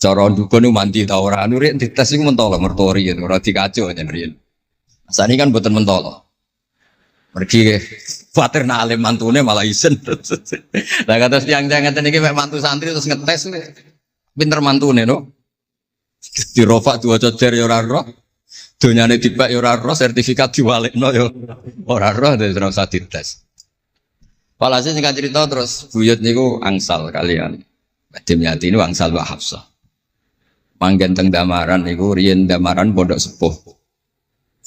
Cara dukun itu mandi ta ora anu rek dites iku mentolo mertori ora dikaco jan riyen. Asane kan mboten mentolo. Pergi ke khawatir nak alim mantune malah isen. Lah kata tiang-tiang ngeten iki mek mantu santri terus ngetes pinter mantune no. Dirofak diwaca der ya ora roh. Donyane dipek ya ora roh, sertifikat diwalekno ya ora roh terus ora usah dites. Walhasil singkat cerita terus buyut niku angsal kalian. Badhe nyati niku angsal Mbak Hafsah. Manggen teng Damaran niku riyen Damaran pondok sepuh.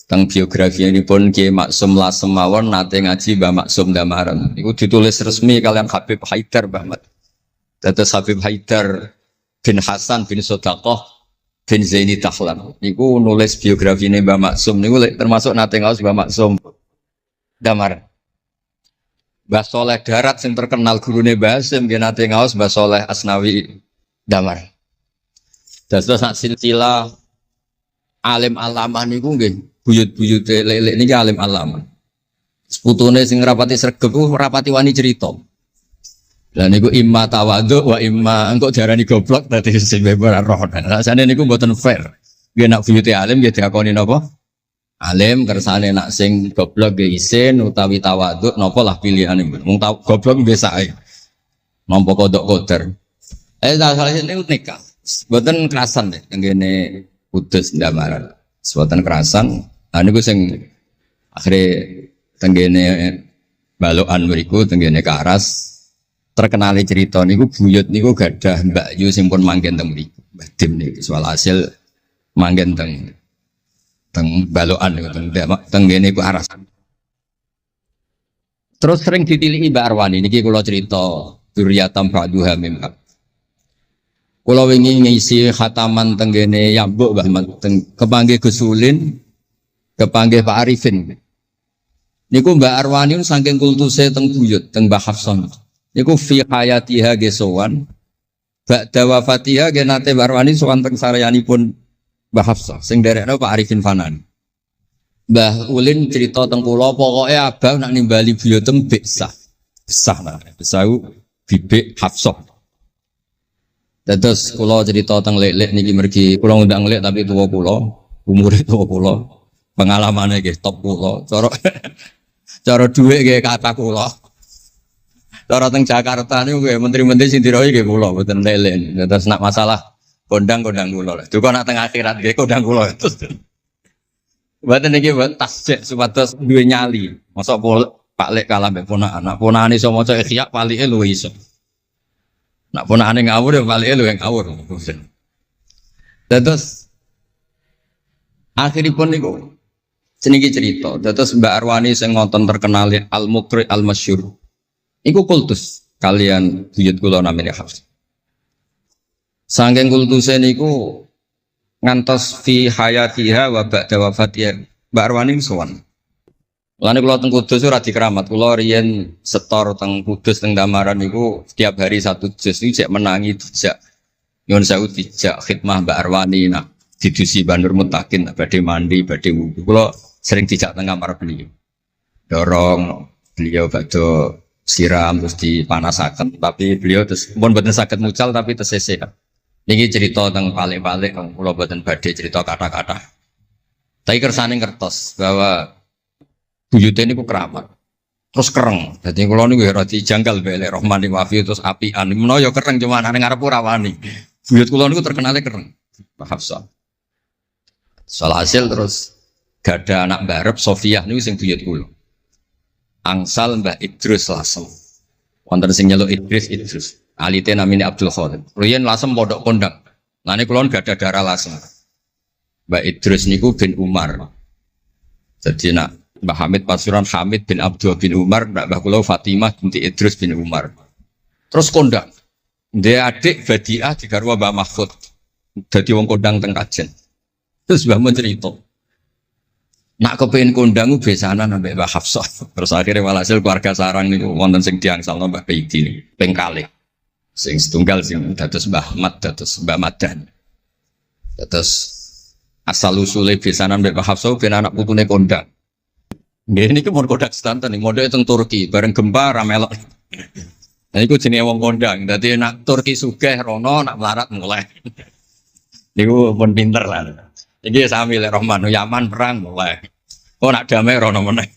Teng biografi ini pun Kiai Maksum Lasem mawon nate ngaji Mbah Maksum Damaran. Iku ditulis resmi kalian Habib Haidar Bahmat. Dados Habib Haidar bin Hasan bin Sodaqoh bin Zaini Tahlan. Niku nulis biografi ini Mbah Maksum. Niku termasuk nate ngaos Mbah Maksum Damaran. Mbah Soleh Darat yang terkenal gurune Mbah Hasim nggih nate ngaos Mbah Soleh Asnawi Damaran. Dados sak silsilah alim alamah niku nggih buyut-buyut lelek niki alim alamah. Seputune sing rapati sregep ku rapati wani cerita. Lah niku imma tawadhu wa imma engko diarani goblok dadi sing ora roh. Rasane niku mboten fair. Nggih nak buyute alim nggih diakoni napa? Alim kersane nak sing goblok nggih isin utawi tawadhu napa lah pilihane. Mung goblok biasa ae. Nampa kodok koder. Salah niku nikah. Mboten kerasan deh ngene Kudus Damaran. Mboten kerasan. Niku sing akhire tenggene balokan mriku tenggene Karas terkenal cerita niku buyut niku gadah Mbak Yu sing pun manggen teng mriku. Mbah Dim niku soal hasil manggen teng balokan niku tenggene Karas. Terus sering ditiliki Mbak Arwani niki kula cerita Duriyatam Ba'duha Mimhab. Kula wingi ngisi khataman tenggene Yambuk Mbah Mat kepanggih Gusulin kepanggih Pak Arifin. Niku Mbak Arwani saking kultuse teng buyut teng Mbah Hafsah. Niku fi hayatiha gesowan. Ba'da wafatiha ge nate Mbak Arwani sowan teng saryanipun Mbah Hafsah sing derekno Pak Arifin Fanan. Mbah Ulin cerita teng kula pokoke abah nak nimbali buyutem Besah. Besah lah. Besah bibik Hafsah. Terus kula cerita teng lek-lek niki mergi kula ngundang lek tapi tuwa kula, umure tuwa kula. Pengalamane nggih top kula. Cara dhuwit nggih kata kula. Cara teng Jakarta niku nggih menteri-menteri sing dirohi nggih kula mboten lek-lek. Terus nak masalah kondang-kondang kula. Duka nak teng akhirat nggih kondang kula. Mboten niki tasjek supados duwe nyali. Mosok Pak Lek kalah mbek ponakan. Nak ponakane iso maca Ikhya palike luwih iso. Nak ponakane ngawur ya palike luwih ngawur. Terus akhiripun niku seniki cerita. Terus Mbak Arwani sing ngonten terkenal Al-Muqri Al-Masyhur. Iku kultus kalian buyut kula namine Hafs. Saking kultuse niku ngantos fi hayatiha wa ba'da wafatiha Mbak Arwani sowan. Lan kula teng Kudus ora dikeramat. Kula riyen setor teng Kudus teng Damaran niku setiap hari satu juz iki cek menangi dijak nyuwun sewu dijak khidmah Mbak Arwani nak didusi Banur Mutakin badhe mandi badhe wudu. Kula sering dijak teng kamar beliau. Dorong beliau badhe siram terus dipanasaken tapi beliau terus pun mboten saged mucal tapi tesese. Niki cerita teng palik-palik kula mboten badhe cerita kata-kata. Tapi kersane ngertos bahwa buyute niku keramat. Terus kereng. Dadi kula niku ora dijanggal mbek Rahmani Wafi terus apian. Menawa ya kereng cuma nang ngarep ora wani. Buyut kula niku terkenale kereng. Pak Hafsah. Soal hasil terus gada anak barep Sofiah niku sing buyut kula. Angsal Mbah Idrus Lasem. Wonten sing nyeluk Idrus. Alite namine Abdul Khadir. Riyen Lasem pondok kondang. Lane kula gada darah Lasem. Mbah Idrus niku bin Umar. Jadi nak Mbah Hamid Pasuruan Hamid bin Abdul bin Umar, Mbah kula Fatimah binti Idrus bin Umar. Terus kondang. Dia adik Badiah di garwa Mbah Mahfud. Dadi wong kondang teng Kajen. Terus Mbah mun cerita. Nak kepengin kondang besanan ambek Mbah Hafsah. Terus akhirnya walhasil keluarga sarang niku wonten sing diangsalno Mbah Baidi ping kalih. Sing setunggal sing dados Mbah Ahmad dados Mbah Madan. Dados asal usule besanan mbek Mbah Hafsah ben anak putune kondang. Nggih niki mun kodak sedanten modele teng Turki bareng gempa ra melok. Nah iku jenenge wong kondang. Dadi nak Turki sugih rono nak melarat mulai. Niku pun pinter lah. Iki sami lek Rahman Yaman perang mulai. Oh nak damai rono meneh.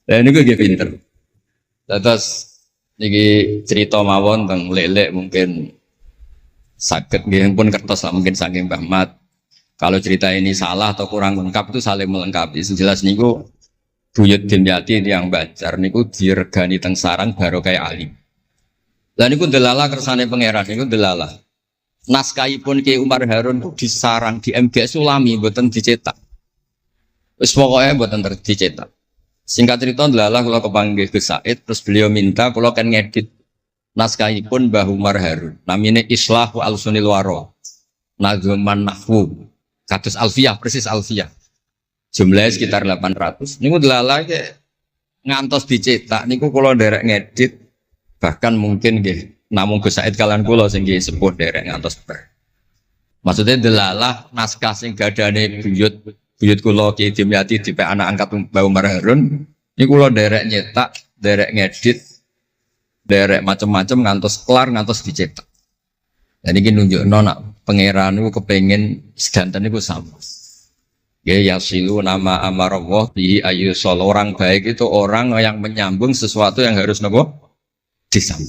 Lah niku nggih pinter. Terus niki cerita mawon tentang lelek mungkin sakit nggih pun kertas lah mungkin saking Mbah Mat. Kalau cerita ini salah atau kurang lengkap itu saling melengkapi. Sejelas niku buyut Dimyati yang Banjar niku diregani teng sarang baru kayak alim. Lah niku delala kersane pangeran niku delala. Naskahipun Ki Umar Harun itu disarang di MGS Sulami mboten dicetak. Wis pokoke mboten dicetak. Singkat cerita delala kula kepanggih Gus Said terus beliau minta kula kan ngedit naskahipun Mbah Umar Harun. Namine Islahu Al-Sunil Waro. Nadzuman Nahwu. Kados Alfiyah, persis Alfiyah. Jumlahnya sekitar 800. Niku delala ngantos dicetak niku kula nderek ngedit bahkan mungkin nggih namung Gus Said kalian kula sing nggih sepuh nderek ngantos ber. Maksudnya delalah naskah sing gadane buyut kula Ki Dimyati dipek anak angkat Mbah Umar Harun niku kula nderek nyetak, nderek ngedit, nderek macam-macam ngantos kelar ngantos dicetak. Dan ini nunjukno nak pangeran niku kepengin sedanten niku sama. Ya yasilu nama amarallah bihi ayyusol. Orang baik itu orang yang menyambung sesuatu yang harus nopo disambung.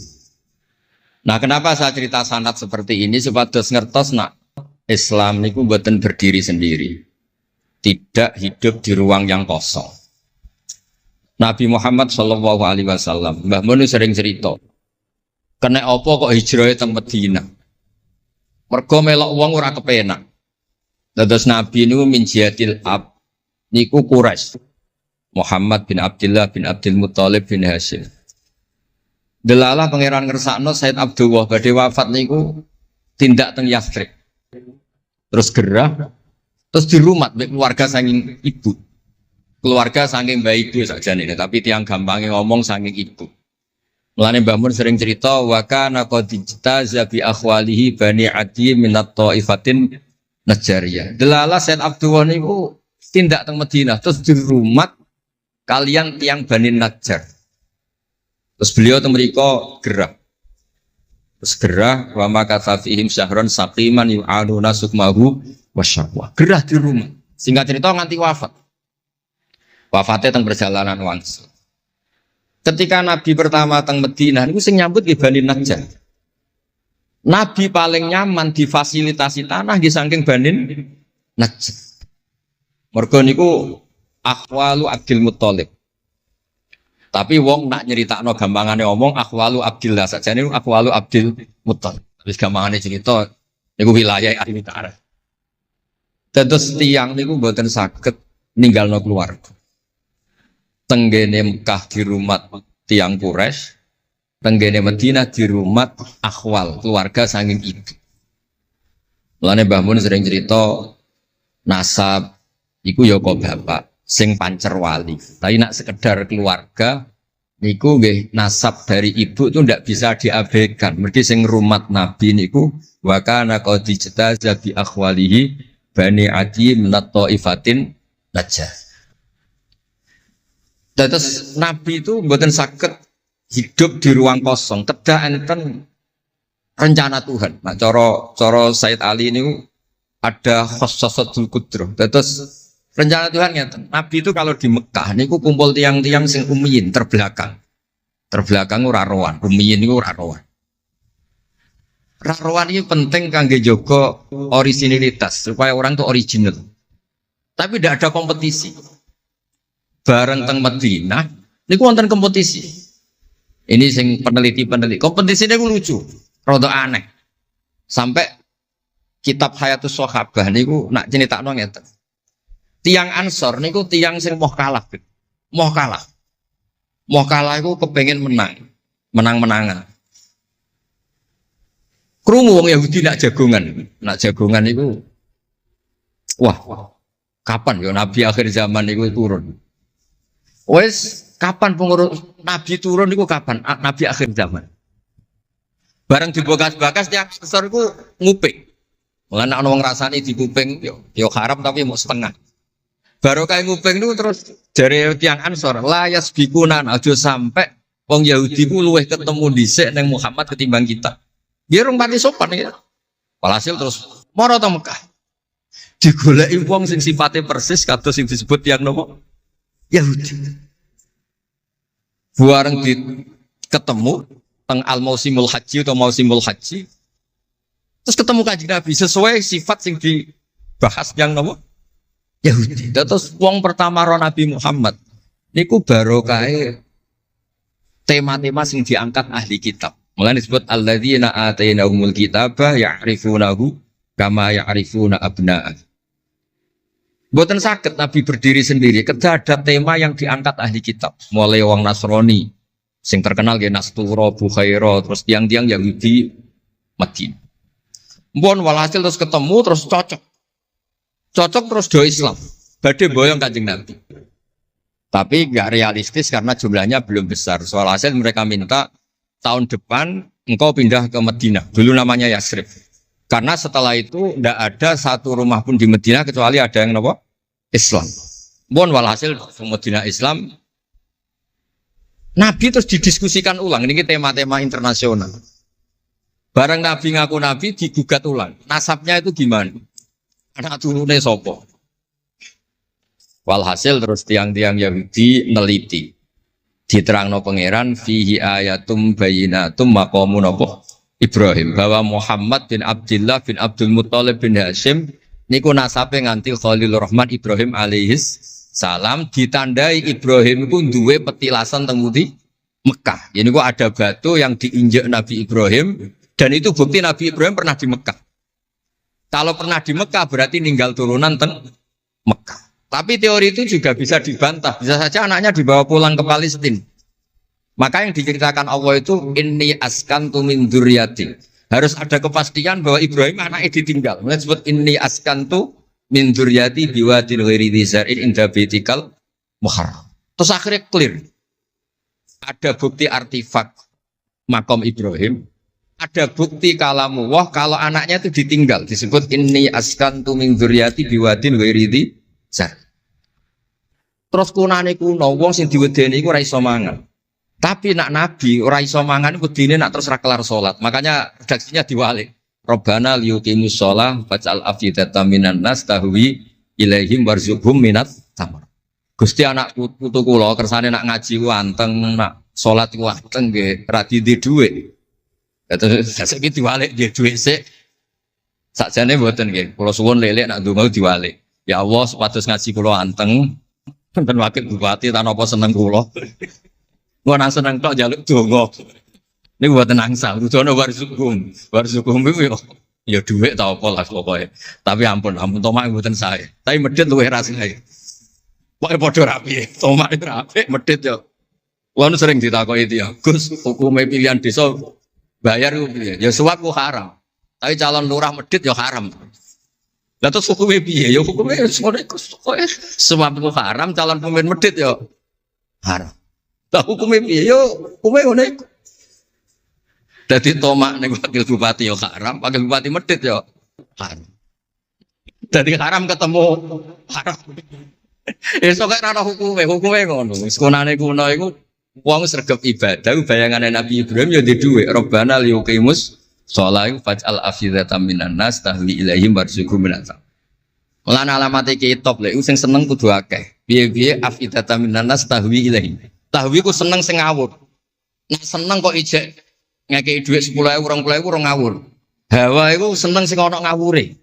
Nah, kenapa saya cerita sanad seperti ini supados ngertos nak Islam niku mboten berdiri sendiri. Tidak hidup di ruang yang kosong. Nabi Muhammad sallallahu alaihi wasallam, Mbah Mun sering cerita. Kena apa kok hijrah teng Madinah? Mergo melok wong ora kepenak. Dados Nabi niku min jihadil ab niku Quraisy. Muhammad bin Abdullah bin Abdul Muthalib bin Hashim. Delalah pangeran ngersakno Said Abdullah badhe wafat niku tindak teng Yathrib. Terus gerah terus dirumat mek keluarga saking ibu. Keluarga saking mbah ibu sakjane tapi tiang gampange ngomong saking ibu. Mulane Mbah Mun sering cerita wa kana qad ijtaza bi akhwalihi bani Adi minat taifatin Najariyah. Delala Said Abdullah niku tindak teng Madinah terus dirumat kalian tiang Bani Najjar. Terus beliau teng mriko gerah. Terus gerah wa makatha fihim syahron saqiman yu'anuna sukmahu wasyaqwa. Gerah di rumah. Singkat cerita nganti wafat. Wafatnya teng perjalanan wangsul. Ketika Nabi pertama teng Madinah niku sing nyambut nggih Bani Najjar. Nabi paling nyaman difasilitasi tanah nggih saking Bani Najjar. Mergo niku akhwalu Abdul Muthalib. Tapi wong nak nyeritakno gampangane omong akhwalu Abdillah sakjane niku akhwalu Abdul Muthalib. Wis gampangane cerita niku wilayah ahli ta'arif. Dados tiyang niku mboten saged ninggalno keluarga. Tenggene Mekah di rumah tiang Quraisy, tenggene Madinah di rumah akhwal keluarga saking ibu. Mulane Mbah Mun sering cerita nasab iku ya kok bapak sing pancer wali. Tapi nak sekedar keluarga niku nggih nasab dari ibu itu ndak bisa diabaikan. Mergi sing rumat Nabi niku wa kana qad ijtaza bi akhwalihi bani Adi minat taifatin Najjar. Terus Nabi itu mboten saged hidup di ruang kosong, kedah enten rencana Tuhan. Nah, cara Said Ali ini ada khossasatul qudrah. Terus rencana Tuhan ngeten. Nabi itu kalau di Mekah niku kumpul tiang-tiang sing ummiyin terbelakang. Terbelakang ora rowan, ummiyin niku ora rowan. Rarowan ini penting kangge jaga originalitas supaya orang itu original. Tapi tidak ada kompetisi. Bareng teng Madinah niku wonten kompetisi. Ini sing peneliti kompetisinya ku lucu, rada aneh. Sampai kitab Hayatus Sahabah niku nak ceritakno ngeten. Tiang Ansor niku tiang sing moh kalah. Moh kalah iku kepengin menang-menangan. Krungu wong Yahudi nak jagongan niku wah, kapan ya Nabi akhir zaman niku turun? Wes kapan pengurus Nabi turun niku kapan? Nabi akhir zaman. Bareng dibakas-bakas tiang besar iku nguping. Mulane ana wong rasani dikuping yo haram tapi mau setengah. Baru kayak nguping niku terus jare tiang Ansor layas bikunan aja sampai wong Yahudi ku luweh ketemu dhisik ning Muhammad ketimbang kita. Dia orang pati sopan ya. Walhasil terus Moro teng Mekah. Digoleki wong sing sifate persis kados sing disebut yang nopo? Yahudi. Bareng ketemu teng al-mausimul haji atau mausimul haji. Terus ketemu Kanjeng Nabi sesuai sifat sing dibahas yang nopo? Yahudi. Terus wong pertama ro Nabi Muhammad niku barokahe tema-tema sing diangkat ahli kitab. Mulane disebut alladzina atainahumul kitaba ya'rifunahu kama ya'rifuna abna'ah. Mboten saged Nabi berdiri sendiri, kedah ada tema yang diangkat ahli kitab. Mulai wong Nasrani sing terkenal nggih Nastura, Bukhaira, terus tiang-tiang Yahudi Madinah. Mpun walhasil terus ketemu terus cocok. Cocok terus do Islam. Badhe boyong Kanjeng Nabi. Tapi enggak realistis karena jumlahnya belum besar. Soal hasil mereka minta tahun depan engkau pindah ke Madinah. Dulu namanya Yasrib. Karena setelah itu tidak ada satu rumah pun di Madinah kecuali ada yang apa? Islam. Bon walhasil Madinah Islam. Nabi terus didiskusikan ulang. Ini tema-tema internasional. Barang Nabi ngaku Nabi digugat ulang. Nasabnya itu gimana? Anak turunnya sopo. Walhasil terus tiang-tiang Yahudi neliti. Diterangno pangeran fihi ayatum bayinatum maqamun apa? Ibrahim, bahwa Muhammad bin Abdullah bin Abdul Muttalib bin Hashim niku nasabe nganti Khalilur Rahman Ibrahim alaihis salam, ditandai Ibrahim iku duwe petilasan teng di Mekah. Ya niku ada batu yang diinjak Nabi Ibrahim dan itu bukti Nabi Ibrahim pernah di Mekah. Kalau pernah di Mekah berarti ninggal turunan teng Mekah. Tapi teori itu juga bisa dibantah. Bisa saja anaknya dibawa pulang ke Palestina. Maka yang diceritakan Allah itu inni askantu min dzurriyyati. Harus ada kepastian bahwa Ibrahim anaknya ditinggal. Mulai disebut inni askantu min dzurriyyati biwadin ghairi dzar'in inda baitikal muharram. Terus akhirnya clear. Ada bukti artifak makom Ibrahim. Ada bukti kalamullah kalau anaknya itu ditinggal. Disebut inni askantu min dzurriyyati biwadin ghairi dzar'. Terus kunane kuno wong sing diwedeni iku ora iso mangan. Tapi nak Nabi ora iso mangan wedine nak terus ra kelar salat. Makanya redaksinya diwalik. Rabbana liyuqimus shalah faj'al afidatan minan nas tahwi ilaihim warzuqhum minat tamar. Gusti anak putu kula kersane nak ngaji ku anteng, nak salat ku anteng nggih ra di dhuwit. Terus saiki diwalik nggih dhuwit sik. Sakjane mboten nggih. Kula suwun lelek nak ndonga diwalik. Ya Allah supados ngaji kula anteng. Ten wakil bupati tan apa seneng kula. Gua nang seneng tok njaluk donga. Niku mboten angsal, kudono warzuqhum. Warzuqhum iku ya dhuwit ta apa lah pokoke. Tapi ampun tomak mboten sae. Tapi medhit luwih rasane. Pokoke padha rapi. Tomak itu rapi, medhit yo. Kuwi sering ditakoki dia, Gus, hukume pilihan desa bayar ku piye? Ya suap ku haram. Tapi calon lurah medhit yo haram. Lah terus hukume piye? Ya hukume ngono iku kowe suap ku haram, calon pemimpin medhit yo haram. Lah hukume piye? Yo hukume ngono iku. Dadi tomak ning wakil bupati yo haram, wakil bupati medhit yo haram. Dadi haram ketemu haram. Esuk kok ora hukume ngono. Wis konane kuno iku wong sregep ibadah bayangane Nabi Ibrahim yo ndek dhuwit. Rabbana liyuqimus shalah faj'al afidatan minan nas tahwi ilaihim warzuqhum minat. Lan alamate kitab lek sing seneng kudu akeh. Piye-piye afidatan minan nas tahwi ilaihim. Tahwi ku seneng sing ngawur. Nek seneng kok ijek ngekeki dhuwit 10.000 20.000 ora ngawur. Hawa iku seneng sing ana ngawure.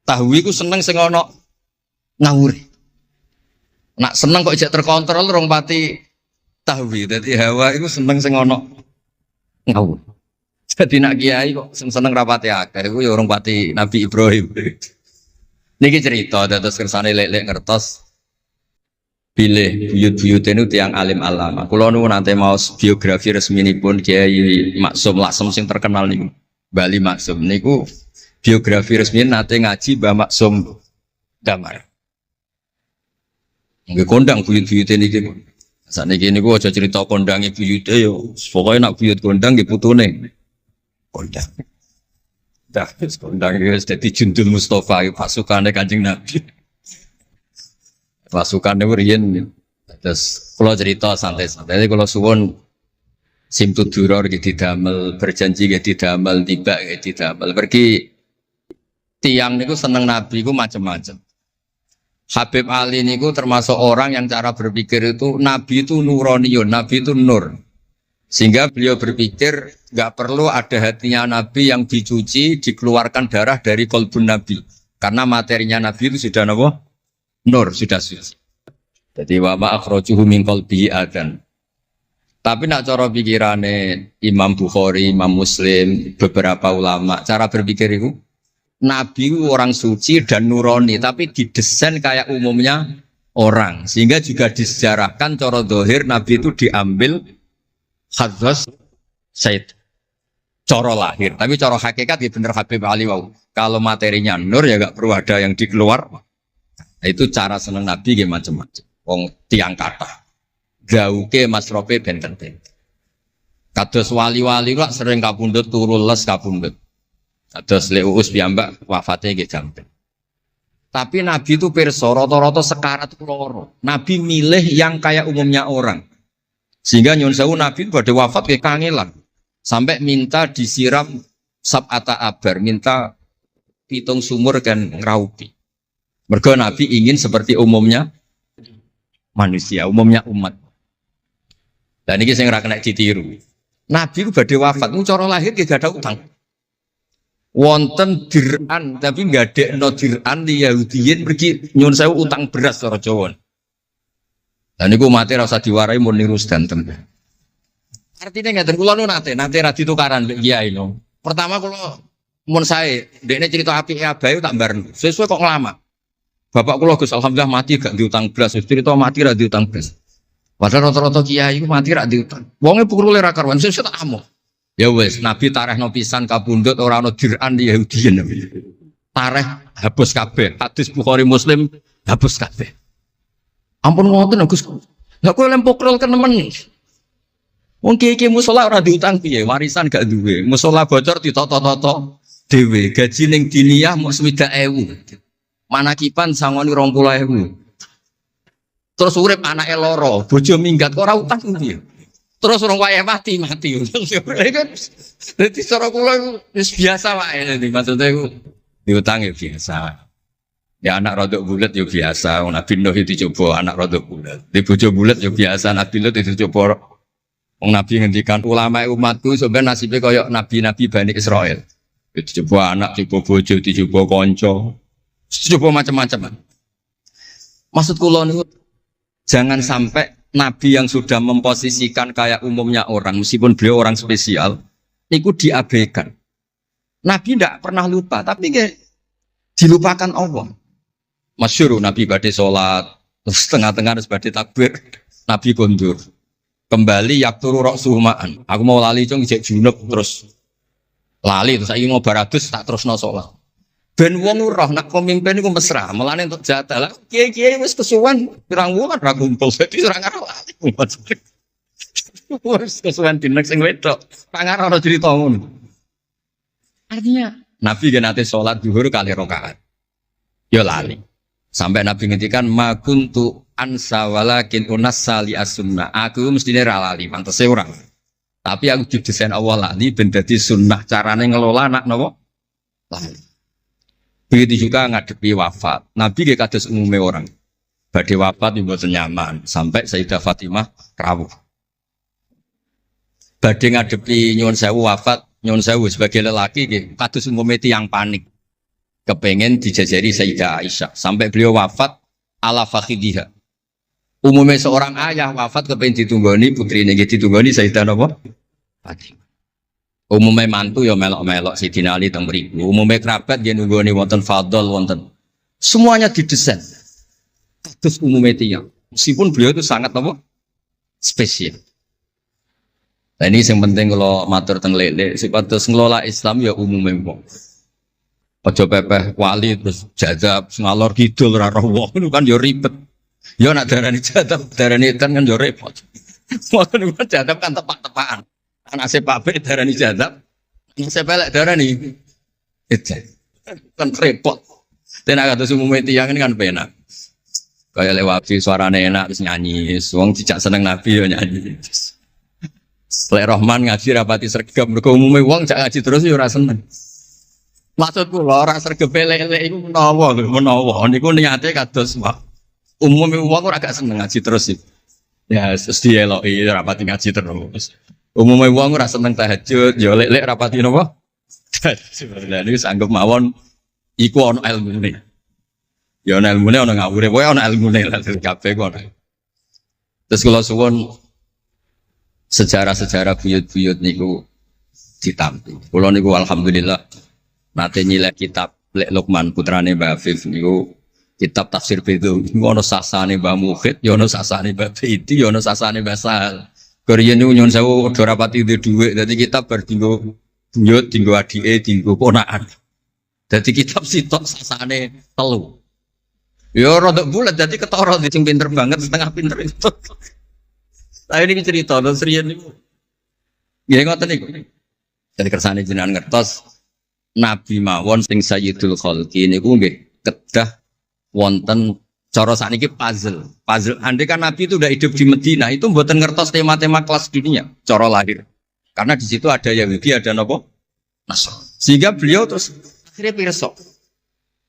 Tahwi ku seneng sing ana ngawure. Nak seneng kok ijek terkontrol rong pati tahwi. Dadi hawa iku seneng sing ana ngawur. Jadi nak kiai kok seneng rapati akeh iku ya rong pati Nabi Ibrahim. Niki cerita dados kersane lek-lek ngertos pilih buyut-buyut itu tiang alim alama. Kulo nu nanti mau biografi resmi pun Kiai Maksum Lasem sing terkenal nih Bali Maksum. Niku biografi resmi nanti ngaji Mbah Maksum Damar. Nggih kondang buyut-buyut niki. Sakniki niku aja cerita kondange buyute yo. Pokoke nak buyut kondang nggih putune. Kondang. Dah kondang wis dadi Jundul Mustofa pasukane Kanjeng Nabi. Pasukan itu riyen terus kalau cerita santai-santai jadi kalau suwon simtu duror gitu damel berjanji gitu damel tiba gitu damel pergi tiang niku seneng Nabi ku macam-macam. Habib Ali niku termasuk orang yang cara berpikir itu Nabi itu nuroniun, Nabi itu nur. Sehingga beliau berpikir nggak perlu ada hatinya Nabi yang dicuci, dikeluarkan darah dari kolbun Nabi. Karena materinya Nabi itu sudah apa? Nur, sudah suci. Jadi wa ma akhrajuhu min qalbihi adan. Tapi nak cara pikirane Imam Bukhari, Imam Muslim, beberapa ulama, cara berpikir itu Nabi orang suci dan nurani, tapi didesain kayak umumnya orang. Sehingga juga disejarahkan cara zahir Nabi itu diambil khadzos Said. Cara lahir, tapi cara hakikat ya bener Habib Ali wow. Kalau materinya nur ya gak perlu ada yang dikeluar. Nah, itu cara seneng Nabi ya macam-macam. Wong tiang kata, gauke masrope benten-benten. Kados wali-wali lah sering kapundhut turu les kapundhut. Kados Leuus piyambak wafatnya nggih jampen. Tapi Nabi itu pirsa rata-rata sekarat loro. Nabi milih yang kayak umumnya orang. Sehingga nyun sewu Nabi pada wafat kayak kangelan. Sampai minta disiram sab'ata abar, minta pitung sumur kan ngraupi. Mergo Nabi ingin seperti umumnya manusia, umumnya umat. Dan ini saya nggak kena ditiru. Nabi itu badhe wafat, cara lahir gak ada utang. Wonten dir'an, tapi nggak ada no dir'an di Yahudiyin pergi nyun sewu utang beras cara Jawa. Dan itu mati rasa diwarai mau niru sedanten. Artinya nggak terkulo nanti radi tukaran kiai no. Pertama kalau mun saya, dekne cerita api abayu tak bareng. Sesuai kok ngelama. Bapak kula Gus alhamdulillah mati gak diutang belas. Cerita mati ra diutang belas. Padahal rata-rata kiai iku mati ra diutang. Wonge pukule ra karuan sesuk tak amuk. Ya wis, Nabi tarehno pisan kapundhut ora ana dir'an Yahudiyen. Tareh hapus kabeh. Hadis Bukhari Muslim hapus kabeh. Ampun ngoten Gus. Lah kowe lempok kan nemen. Wong kiai musala ora diutang piye, warisan gak duwe. Musala bocor ditata-tata dhewe. Gaji ning diniyah mok 60.000. Manakipan sangoni 20.000. Terus urip anake loro, bojo minggat kok ora utang piye. Terus orang wae mati. Dadi cara kula wis biasa wae. Maksudnya iku diutang ya biasa. Ya anak rodok bulat ya biasa. Nabi Nuh itu coba anak rodok bulat. Di bojo bulat ya biasa. Nabi Nuh itu coba. Wong Nabi ngendikan ulama umatku sebenarnya nasibnya kayak nabi-nabi Bani Israel. Itu coba anak, coba bojo, coba konco, coba macam-macam. Maksud kula niku jangan sampai nabi yang sudah memposisikan kayak umumnya orang, meskipun beliau orang spesial, niku diabaikan. Nabi tidak pernah lupa, tapi dilupakan Allah. Masyhur Nabi badhe salat, terus tengah-tengah harus badhe takbir, Nabi kondur. Kembali yakturu roksuhumaan. Aku mau lali cung ijek junub terus lali terus saiki mau baratus tak terusno salat. Ben wong roh nak pemimpin iku mesra, melane untuk jatah lah. Kiai-kiai wis kesuwen pirang wulan ra kumpul dadi ora ngarep lali. Wis kesuwen dinek sing wedok. Pangar ora cerita ngono. Artinya Nabi kan nate salat zuhur kali rakaat. Ya lali. Sampai Nabi ngendikan ma kuntu ansa walakin unassa li as-sunnah. Aku mestine ra lali, pantese ora. Tapi aku didesain Allah lali ben dadi sunnah carane ngelola anak napa? Lali. Begitu juga ngadepi wafat. Nabi nggih kados umume orang. Badhe wafat mboten nyaman sampai Sayyidah Fatimah rawuh. Badhe ngadepi nyuwun sewu wafat, nyuwun sewu sebagai lelaki nggih kados umume tiyang panik. Kepengen dijajari Sayyidah Aisyah sampai beliau wafat ala fakhidiha. Umumnya seorang ayah wafat kepengen ditunggoni putrine nggih ditunggoni Sayyidah napa? Fatimah. Umumnya mantu ya melok-melok Sayyidina Ali teng mriku. Umumnya kerabat nggih nunggoni wonten fadl wonten. Semuanya didesain. Kados umumnya tiyang. Meskipun beliau itu sangat apa? Spesial. Nah ini yang penting kalau matur teng lele sipatos ngelola Islam ya umumnya wong. Aja pepeh wali terus jadab ngalor kidul ora roh wong kan yo ribet. Yo nak darani jadab darani kan yo repot. Wong kan jadab kan tepak-tepakan. Anak sepak be darani jadab. Anak sepelek darani ejek. Kan repot. Tenan kados umume tiyang kan penak. Kayak lewat suarane enak terus nyanyi. Wong dijak seneng Nabi yo nyanyi. Lek Rahman ngaji rapati sregep mergo umume wong jak ngaji terus yo ora seneng. Maksud kula ora sregep lele iku menawa niku niate kados umum wong ora gak seneng ngaji terus iki. Ya terus dieloki rapati ngaji terus. Umumnya wong ora seneng tahajud, ya lek rapati napa? Tahajud. Lah niku sanggup mawon iku ana ilmune. Ya ana ilmune ana ngawure, pokoke ana ilmune lah kabeh kok. Terus kula suwun sejarah-sejarah buyut-buyut niku ditampi. Kula niku alhamdulillah nate nyilek kitab Lek Lukman putrane Mbah Afif niku kitab tafsir Bedou. Niku ana sasane Mbah Mukhid, ya ana sasane Mbah Bedi, ya ana sasane Mbah Sahal. Korean niku nyuwun sewu ora rapati duwe dhuwit, dadi kitab bar dinggo buyut, dinggo adike, dinggo ponakan. Dadi kitab sitok sasane telu. Ya rada bulat dadi ketara sing pinter banget setengah pinter itu. Lah ini cerita terus riyen niku. Nggih ngoten niku. Jadi kersane jenengan ngertos Nabi mawon sing Sayyidul Khalqi niku nggih kedah wonten cara sakniki puzzle. Andai kan Nabi itu udah hidup di Madinah itu mboten ngertos tema-tema kelas dunia cara lahir. Karena di situ ada Yahudi, ada napa? Nasrani. Sehingga beliau terus akhirnya pirsa.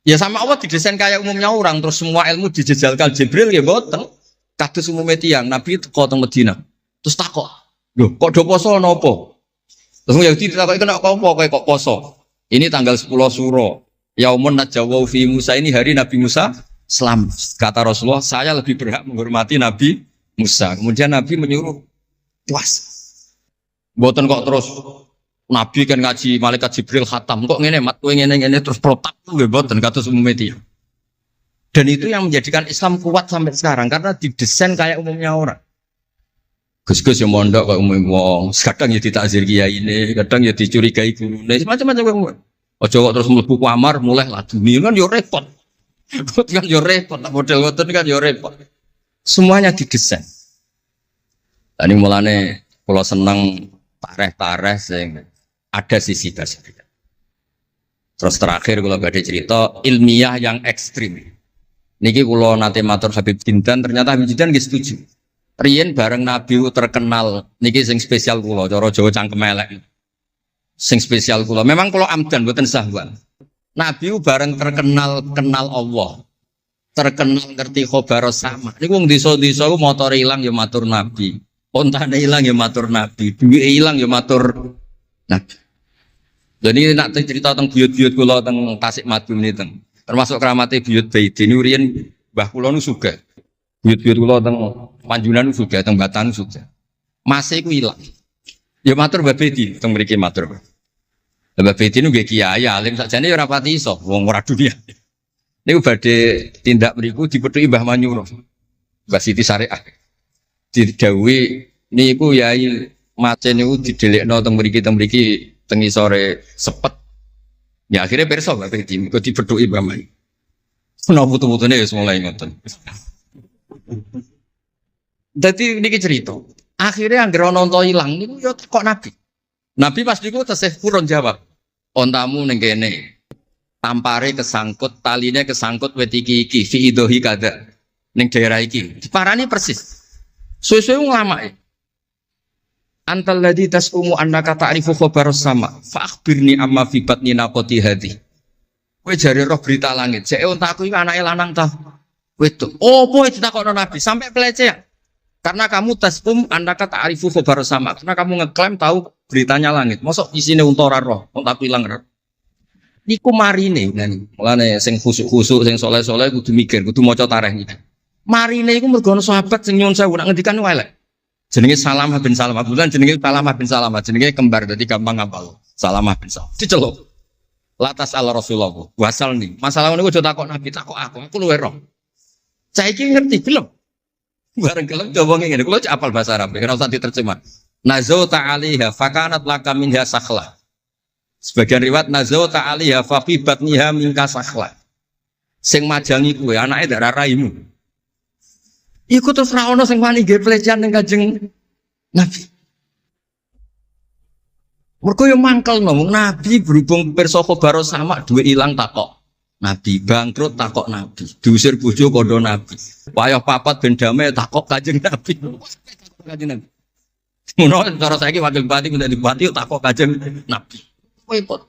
Ya sama Allah didesain kayak umumnya orang terus semua ilmu dijejalkan Jibril ya mboten. Kados umumnya tiyang Nabi teko teng Madinah. Terus takok, "Lho, kok do poso napa?" Terus Yahudi ditakoki kena apa kok poso? Ini tanggal 10 Suro. Yaumun najawau fi Musa, ini hari Nabi Musa selamat. Kata Rasulullah, saya lebih berhak menghormati Nabi Musa. Kemudian Nabi menyuruh puas. Mboten kok terus Nabi kan ngaji malaikat Jibril khatam kok ngene mat kowe ngene terus protap nggih mboten kados umumnya tiyang. Dan itu yang menjadikan Islam kuat sampai sekarang karena didesain kayak umumnya orang. Gus-gus yang mondok kayak umum wong, kadang ya ditakzir kiai ini, kadang ya dicurigai guru, macam-macam wong. Ojo kok terus mlebu kamar mulai laduni kan yo repot. Kan yo repot, model ngoten kan yo repot. Semuanya didesain. Tadi mulane kula seneng tareh-tareh sing ada sisi dasarnya. Terus terakhir kula badhe cerita ilmiah yang ekstrim. Niki kula nate matur Habib Jindan, ternyata Habib Jindan nggih setuju. Riyen bareng Nabi terkenal niki sing spesial kula cara Jawa cangkem elek. Sing spesial kula memang kula amdan mboten sahwan. Nabi bareng terkenal kenal Allah. Terkenal ngerti khobar sama. Niku wong desa-desa ku motor ilang ya matur Nabi. Ontane ilang ya matur Nabi. Duwe ilang ya matur Nabi. Jadi nak cerita tentang buyut-buyut kula teng Tasikmalaya niki termasuk keramate buyut Baiti niku riyen mbah kula nu sugih. Buyut-buyut kula teng Panjunan sugih, teng Batan sugih. Mase iku ilang. Ya matur Mbah Baiti teng mriki matur. Mbah Baiti niku nggih kiai alim sakjane ya ora pati iso wong ora dunia. Niku badhe tindak mriku dipethuki Mbah Manyuro. Mbah Siti Syariah. Didhawuhi niku yai mace niku didelekno teng mriki teng isore sepet. Ya akhirnya pirsa Mbah Baiti kok dipethuki Mbah Manyuro. Ana putu-putune wis mulai ngoten. Dadi niki cerita. Akhirnya anggere ana unta ilang niku ya kok Nabi. Nabi pas niku tesih purun jawab. Ontamu ning kene. Tampare kesangkut, taline kesangkut wit iki fi idohi kada ning daerah iki. Diparani persis. Suwe-suwe nglamake. Antal ladzi tasumu annaka ta'rifu khabar sama. Fa akhbirni amma fi batni naqati hadhi. Kowe jare roh berita langit. Jek ontaku iki anake lanang ta. Wedok. Opo ditakokno Nabi sampai pelecehan. Karena kamu tasum annaka ta'rifu khabar sama. Karena kamu ngeklaim tahu beritanya langit. Mosok isine unta ora roh, ontaku ilang roh. Niku marine ngene. Mulane sing khusuk-khusuk sing saleh-saleh kudu mikir, kudu maca tarikh iki. Marine iku mergo ana sahabat sing nyuwun sewu nak ngendikan elek. Jenenge Salamah bin Salamah. Bulan jenenge Salamah bin Salamah. Jenenge kembar dadi gampang ngapal. Salamah bin Salamah. Diceluk. Latas ala Rasulullah. Wasal nih. Masalah niku aja takok Nabi, takok aku. Aku luwe roh. Saiki ngerti gelem. Bareng gelem coba ngene. Kulo apal bahasa Arab, ora usah diterjemah. Nazauta 'alaiha fakanat laka minha sakhla. Sebagian riwayat nazauta 'alaiha fa fi batniha minka sakhla. Sing majangi kowe anake ndak raimu. Iku terus ra ono sing wani nggih pelecehan ning Kanjeng Nabi. Mergo yo mangkelno Nabi berhubung pirsa khabar sama duwe ilang takok. Nabi bangkrut takok Nabi, diusir bojo kondo Nabi. Wayah papat ben damai takok Kanjeng Nabi. Kanjeng Nabi. Ngono cara saiki wakil bupati minta bupati takok Kanjeng Nabi. Repot.